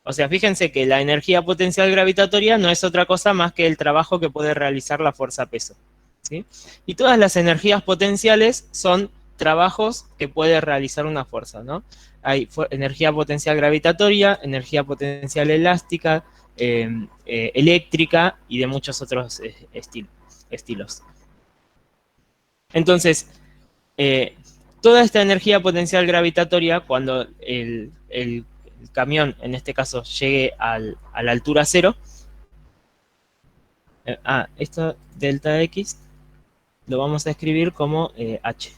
O sea, fíjense que la energía potencial gravitatoria no es otra cosa más que el trabajo que puede realizar la fuerza-peso, ¿sí? Y todas las energías potenciales son trabajos que puede realizar una fuerza, ¿no? Hay energía potencial gravitatoria, energía potencial elástica, eléctrica y de muchos otros estilos. Entonces, toda esta energía potencial gravitatoria, cuando el camión, en este caso, llegue a la altura cero, esto delta X lo vamos a escribir como H.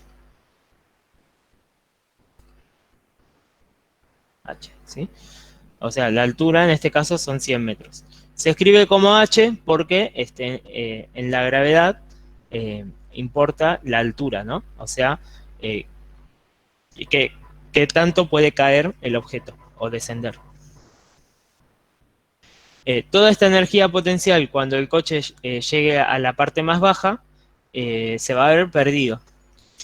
H, ¿sí? O sea, la altura en este caso son 100 metros. Se escribe como H porque en la gravedad importa la altura, ¿no? O sea, que tanto puede caer el objeto o descender. Toda esta energía potencial, cuando el coche llegue a la parte más baja, se va a ver perdido,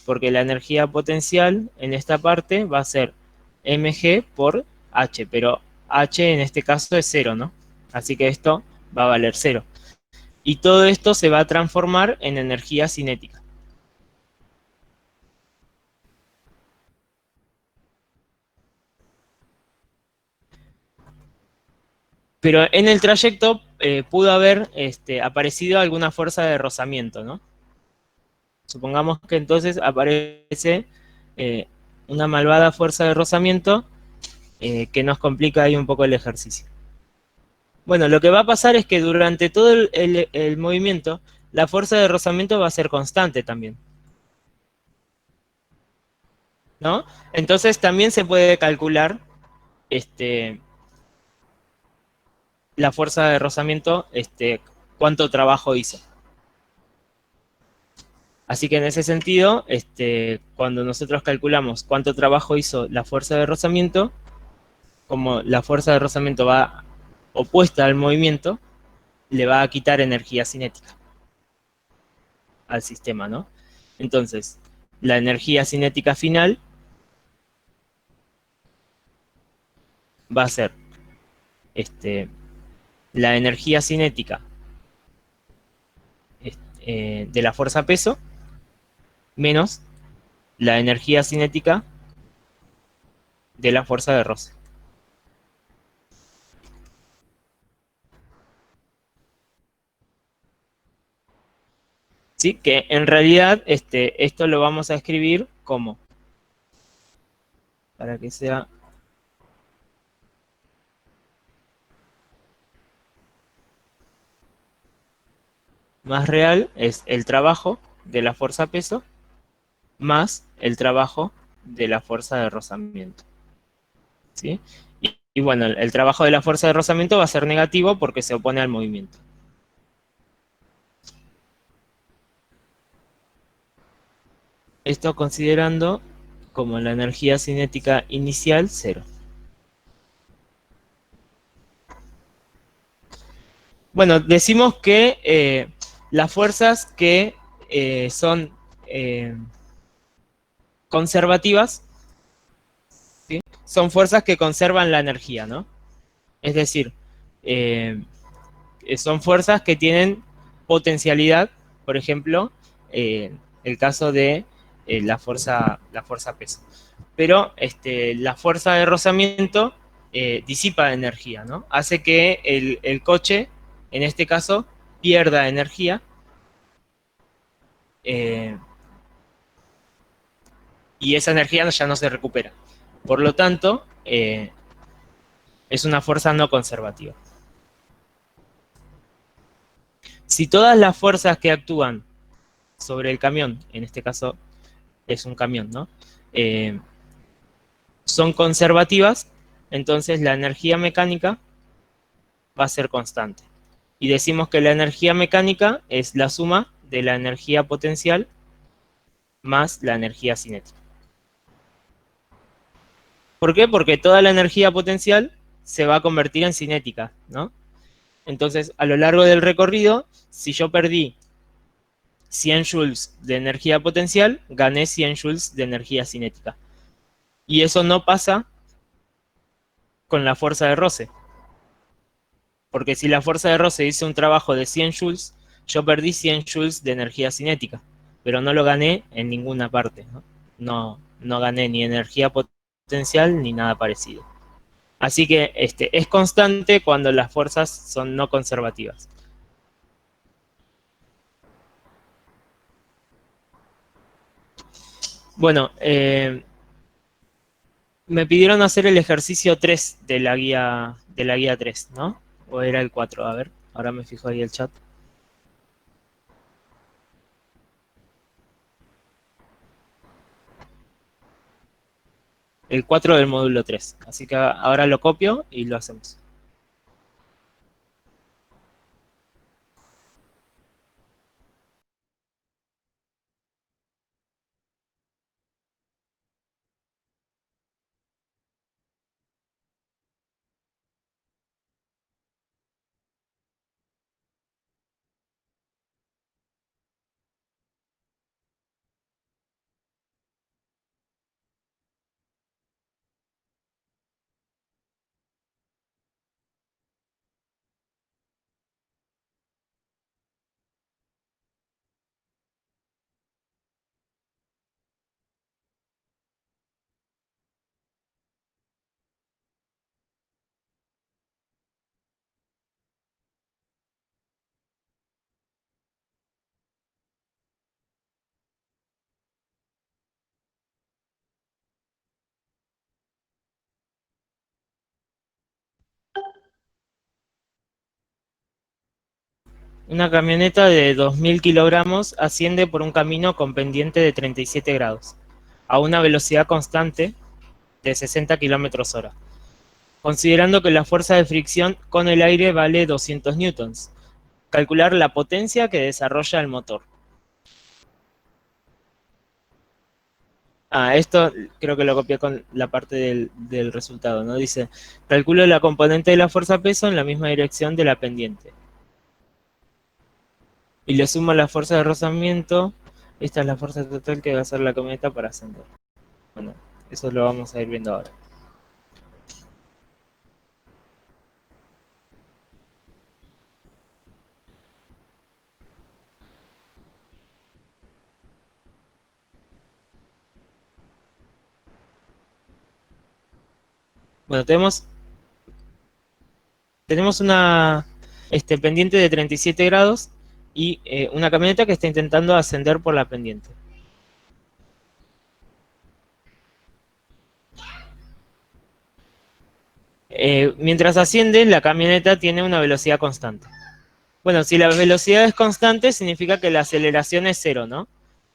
porque la energía potencial en esta parte va a ser mg por h, pero h en este caso es 0, ¿no? Así que esto va a valer 0. Y todo esto se va a transformar en energía cinética. Pero en el trayecto pudo haber aparecido alguna fuerza de rozamiento, ¿no? Supongamos que entonces aparece una malvada fuerza de rozamiento que nos complica ahí un poco el ejercicio. Bueno, lo que va a pasar es que durante todo el movimiento, la fuerza de rozamiento va a ser constante también, ¿no? Entonces también se puede calcular la fuerza de rozamiento, cuánto trabajo hizo. Así que en ese sentido, cuando nosotros calculamos cuánto trabajo hizo la fuerza de rozamiento, como la fuerza de rozamiento va opuesta al movimiento, le va a quitar energía cinética al sistema, ¿no? Entonces, la energía cinética final va a ser la energía cinética de la fuerza peso menos la energía cinética de la fuerza de roce. ¿Sí? Que en realidad esto lo vamos a escribir como, para que sea más real, es el trabajo de la fuerza peso más el trabajo de la fuerza de rozamiento, ¿sí? Y bueno, el trabajo de la fuerza de rozamiento va a ser negativo porque se opone al movimiento. Esto considerando como la energía cinética inicial 0. Bueno, decimos que las fuerzas que son conservativas, ¿sí? Son fuerzas que conservan la energía, ¿no? Es decir, son fuerzas que tienen potencialidad, por ejemplo, el caso de la fuerza peso. Pero la fuerza de rozamiento disipa energía, ¿no? Hace que el coche, en este caso, pierda energía y esa energía ya no se recupera. Por lo tanto, es una fuerza no conservativa. Si todas las fuerzas que actúan sobre el camión, en este caso es un camión, ¿no? Son conservativas, entonces la energía mecánica va a ser constante. Y decimos que la energía mecánica es la suma de la energía potencial más la energía cinética. ¿Por qué? Porque toda la energía potencial se va a convertir en cinética, ¿no? Entonces, a lo largo del recorrido, si yo perdí 100 joules de energía potencial, gané 100 joules de energía cinética. Y eso no pasa con la fuerza de roce. Porque si la fuerza de roce hizo un trabajo de 100 joules, yo perdí 100 joules de energía cinética, pero no lo gané en ninguna parte, ¿no? No gané ni energía potencial ni nada parecido. Así que es constante cuando las fuerzas son no conservativas. Bueno, me pidieron hacer el ejercicio 3 de la guía 3, ¿no? O era el 4, a ver, ahora me fijo ahí el chat. El 4 del módulo 3. Así que ahora lo copio y lo hacemos. Una camioneta de 2000 kilogramos asciende por un camino con pendiente de 37 grados, a una velocidad constante de 60 kilómetros hora. Considerando que la fuerza de fricción con el aire vale 200 newtons. Calcular la potencia que desarrolla el motor. Esto creo que lo copié con la parte del resultado, ¿no? Dice, calculo la componente de la fuerza peso en la misma dirección de la pendiente. Y le sumo la fuerza de rozamiento. Esta es la fuerza total que va a hacer la camioneta para ascender. Bueno, eso lo vamos a ir viendo ahora. Bueno, tenemos una pendiente de 37 grados y una camioneta que está intentando ascender por la pendiente. Mientras asciende, la camioneta tiene una velocidad constante. Bueno, si la velocidad es constante, significa que la aceleración es cero, ¿no?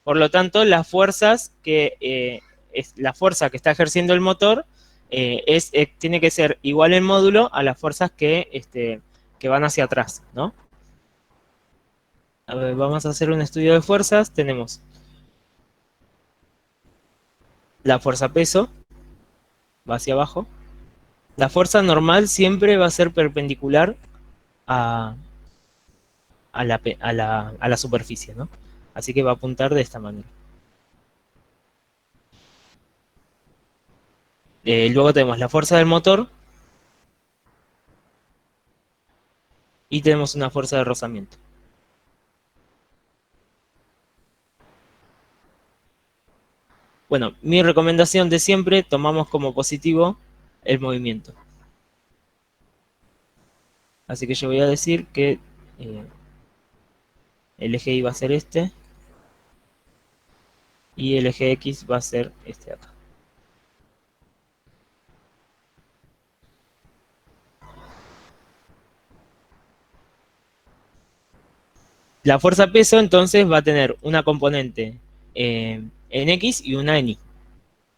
Por lo tanto, la fuerza que está ejerciendo el motor tiene que ser igual en módulo a las fuerzas que van hacia atrás, ¿no? A ver, vamos a hacer un estudio de fuerzas. Tenemos la fuerza peso, va hacia abajo. La fuerza normal siempre va a ser perpendicular a la superficie, ¿no? Así que va a apuntar de esta manera. Luego tenemos la fuerza del motor. Y tenemos una fuerza de rozamiento. Bueno, mi recomendación de siempre, tomamos como positivo el movimiento. Así que yo voy a decir que el eje Y va a ser este. Y el eje X va a ser este de acá. La fuerza peso entonces va a tener una componente en X y una en Y.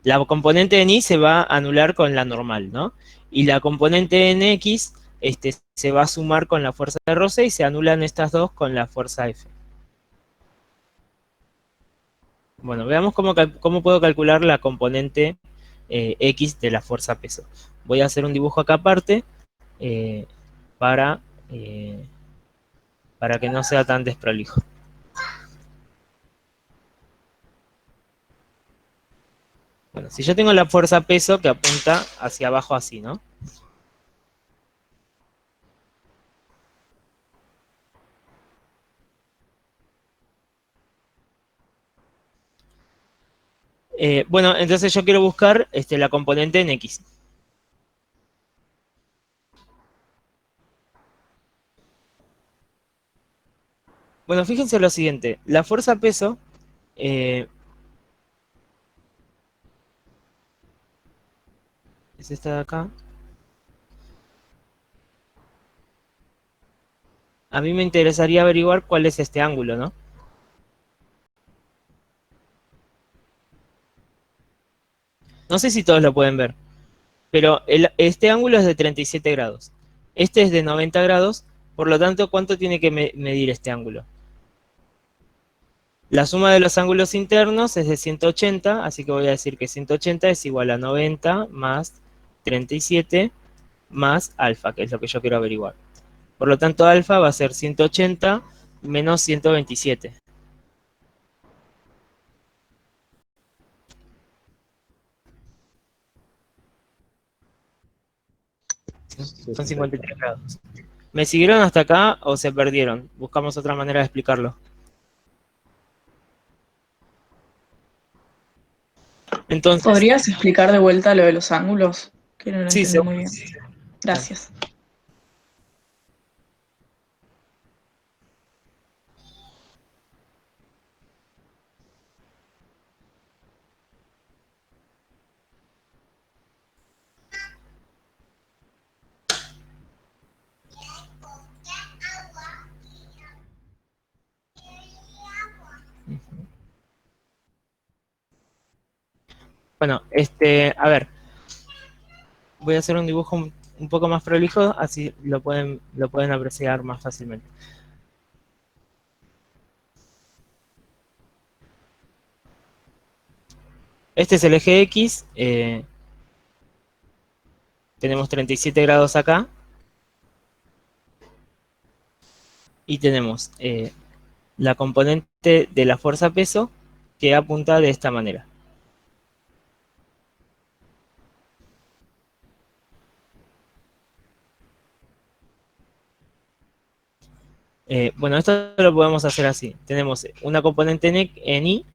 La componente en Y se va a anular con la normal, ¿no? Y la componente en X se va a sumar con la fuerza de roce y se anulan estas dos con la fuerza F. Bueno, veamos cómo puedo calcular la componente X de la fuerza peso. Voy a hacer un dibujo acá aparte para que no sea tan desprolijo. Bueno, si yo tengo la fuerza peso que apunta hacia abajo así, ¿no? Bueno, entonces yo quiero buscar la componente en X. Bueno, fíjense lo siguiente. La fuerza peso es esta de acá. A mí me interesaría averiguar cuál es este ángulo, ¿no? No sé si todos lo pueden ver, pero este ángulo es de 37 grados. Este es de 90 grados, por lo tanto, ¿cuánto tiene que medir este ángulo? La suma de los ángulos internos es de 180, así que voy a decir que 180 es igual a 90 más 37 más alfa, que es lo que yo quiero averiguar. Por lo tanto, alfa va a ser 180 menos 127. Son 53 grados. ¿Me siguieron hasta acá o se perdieron? Buscamos otra manera de explicarlo. Entonces, ¿Podrías explicar de vuelta lo de los ángulos? Que no lo sí, entendí muy bien. sí. Gracias. Bueno, a ver, voy a hacer un dibujo un poco más prolijo, así lo pueden apreciar más fácilmente. Este es el eje X, tenemos 37 grados acá, y tenemos la componente de la fuerza peso que apunta de esta manera. Bueno, esto lo podemos hacer así. Tenemos una componente en Y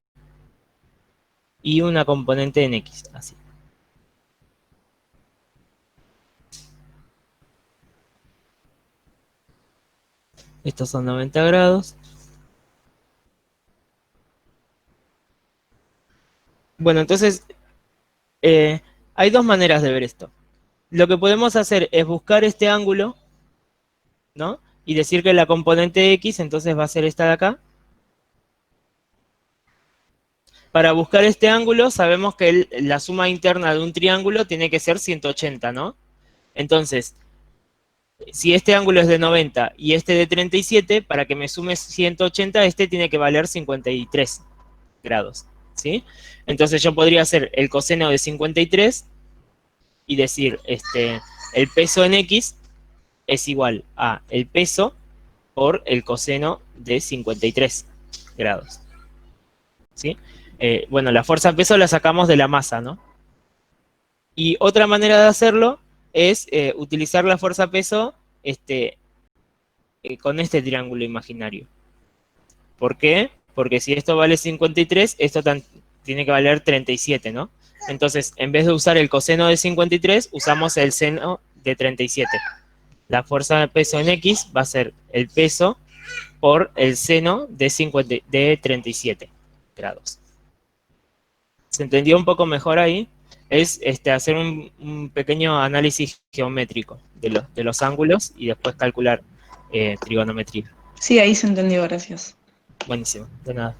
y una componente en X, así. Estos son 90 grados. Bueno, entonces, hay dos maneras de ver esto. Lo que podemos hacer es buscar este ángulo, ¿no? Y decir que la componente X entonces va a ser esta de acá. Para buscar este ángulo sabemos que la suma interna de un triángulo tiene que ser 180, ¿no? Entonces, si este ángulo es de 90 y este de 37, para que me sume 180, este tiene que valer 53 grados, ¿sí? Entonces yo podría hacer el coseno de 53 y decir, el peso en X es igual a el peso por el coseno de 53 grados, ¿sí? Bueno, la fuerza peso la sacamos de la masa, ¿no? Y otra manera de hacerlo es utilizar la fuerza peso con este triángulo imaginario. ¿Por qué? Porque si esto vale 53, esto tiene que valer 37, ¿no? Entonces, en vez de usar el coseno de 53, usamos el seno de 37. La fuerza de peso en X va a ser el peso por el seno de 37 grados. ¿Se entendió un poco mejor ahí? Es hacer un pequeño análisis geométrico de los ángulos y después calcular trigonometría. Sí, ahí se entendió, gracias. Buenísimo, de nada.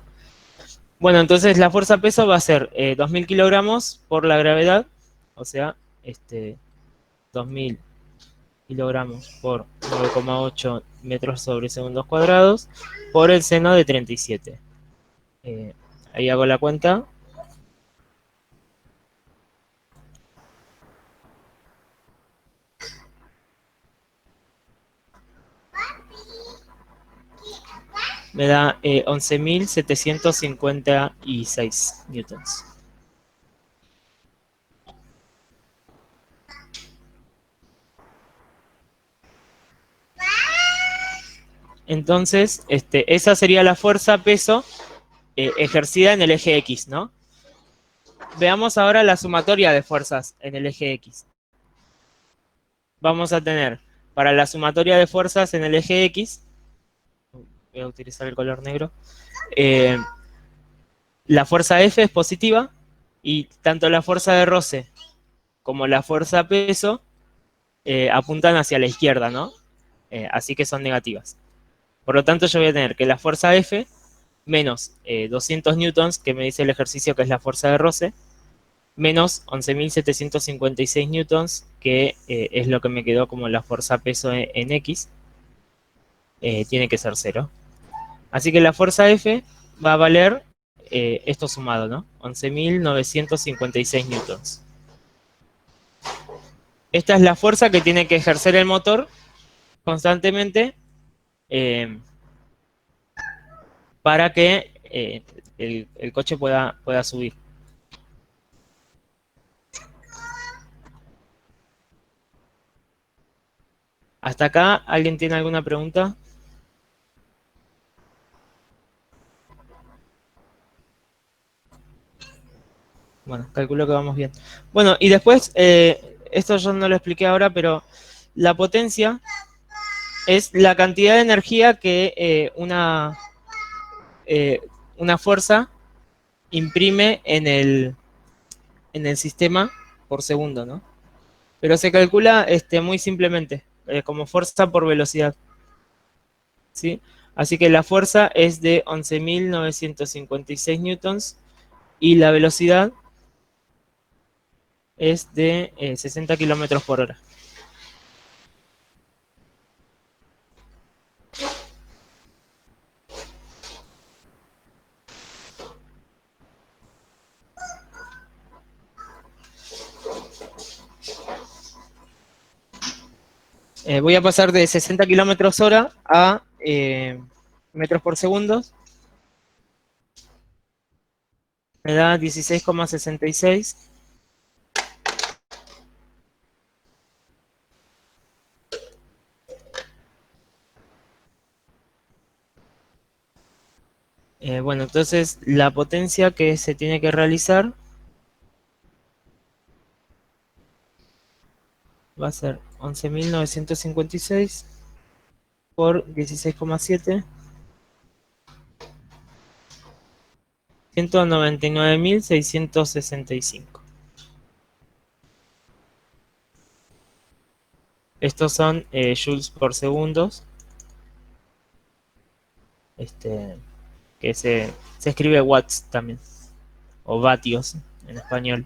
Bueno, entonces la fuerza peso va a ser 2.000 kilogramos por la gravedad, o sea, 2.000 kilogramos por 9,8 metros sobre segundos cuadrados por el seno de 37. Ahí hago la cuenta. Me da 11.756 newtons. Entonces, esa sería la fuerza peso ejercida en el eje X, ¿no? Veamos ahora la sumatoria de fuerzas en el eje X. Vamos a tener, para la sumatoria de fuerzas en el eje X, voy a utilizar el color negro, la fuerza F es positiva y tanto la fuerza de roce como la fuerza peso apuntan hacia la izquierda, ¿no? Así que son negativas. Por lo tanto, yo voy a tener que la fuerza F menos 200 newtons, que me dice el ejercicio que es la fuerza de roce, menos 11.756 newtons, que es lo que me quedó como la fuerza peso en X, tiene que ser 0. Así que la fuerza F va a valer esto sumado, ¿no? 11.956 newtons. Esta es la fuerza que tiene que ejercer el motor constantemente para que el coche pueda subir. ¿Hasta acá alguien tiene alguna pregunta? Bueno, calculo que vamos bien. Bueno, y después, esto yo no lo expliqué ahora, pero la potencia es la cantidad de energía que una fuerza imprime en el sistema por segundo, ¿no? Pero se calcula muy simplemente, como fuerza por velocidad, ¿sí? Así que la fuerza es de 11.956 newtons y la velocidad es de 60 kilómetros por hora. Voy a pasar de 60 kilómetros hora a metros por segundo. Me da 16,66. Bueno, entonces la potencia que se tiene que realizar va a ser 11.956 por 16,7. 199.665. Estos son joules por segundos. Que se escribe watts también. O vatios en español.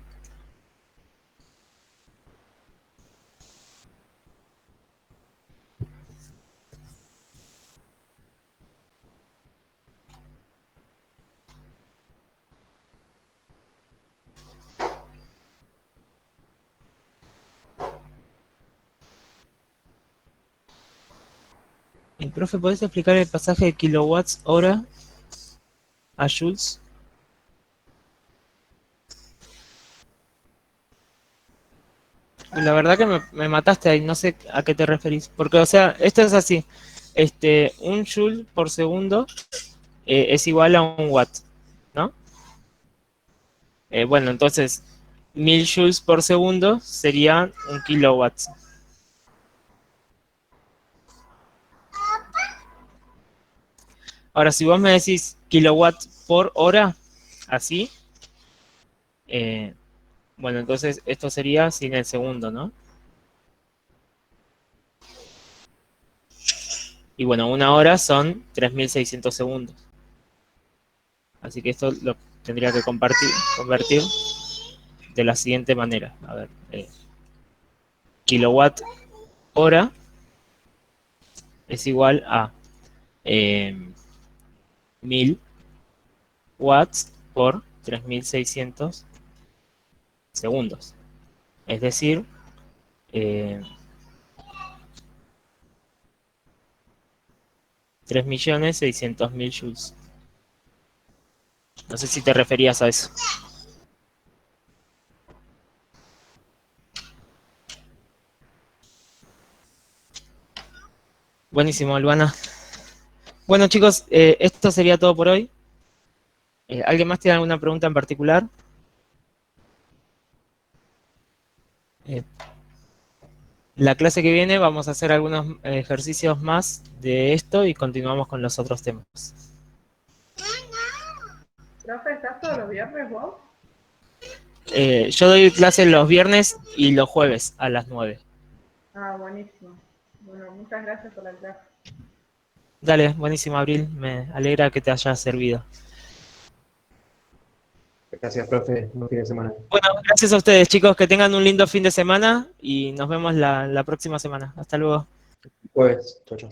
Profe, ¿podés explicar el pasaje de kilowatts hora a joules? La verdad que me mataste ahí, no sé a qué te referís. Porque, o sea, esto es así. Un joule por segundo es igual a un watt, ¿no? Bueno, entonces, 1000 joules por segundo serían un kilowatt. Ahora, si vos me decís kilowatt por hora, así, bueno, entonces esto sería sin el segundo, ¿no? Y bueno, una hora son 3.600 segundos. Así que esto lo tendría que convertir de la siguiente manera. A ver, kilowatt hora es igual a 1000 watts por 3.600 segundos. Es decir, 3.600.000 joules. No sé si te referías a eso. Buenísimo, Albana. Bueno, chicos, esto sería todo por hoy. ¿Alguien más tiene alguna pregunta en particular? La clase que viene vamos a hacer algunos ejercicios más de esto y continuamos con los otros temas. Profe, ¿estás todos los viernes vos? Yo doy clase los viernes y los jueves a las 9. Ah, buenísimo. Bueno, muchas gracias por la clase. Dale, buenísimo, Abril. Me alegra que te haya servido. Gracias, profe. Buen fin de semana. Bueno, gracias a ustedes, chicos. Que tengan un lindo fin de semana y nos vemos la próxima semana. Hasta luego. Jueves. Chau, chau.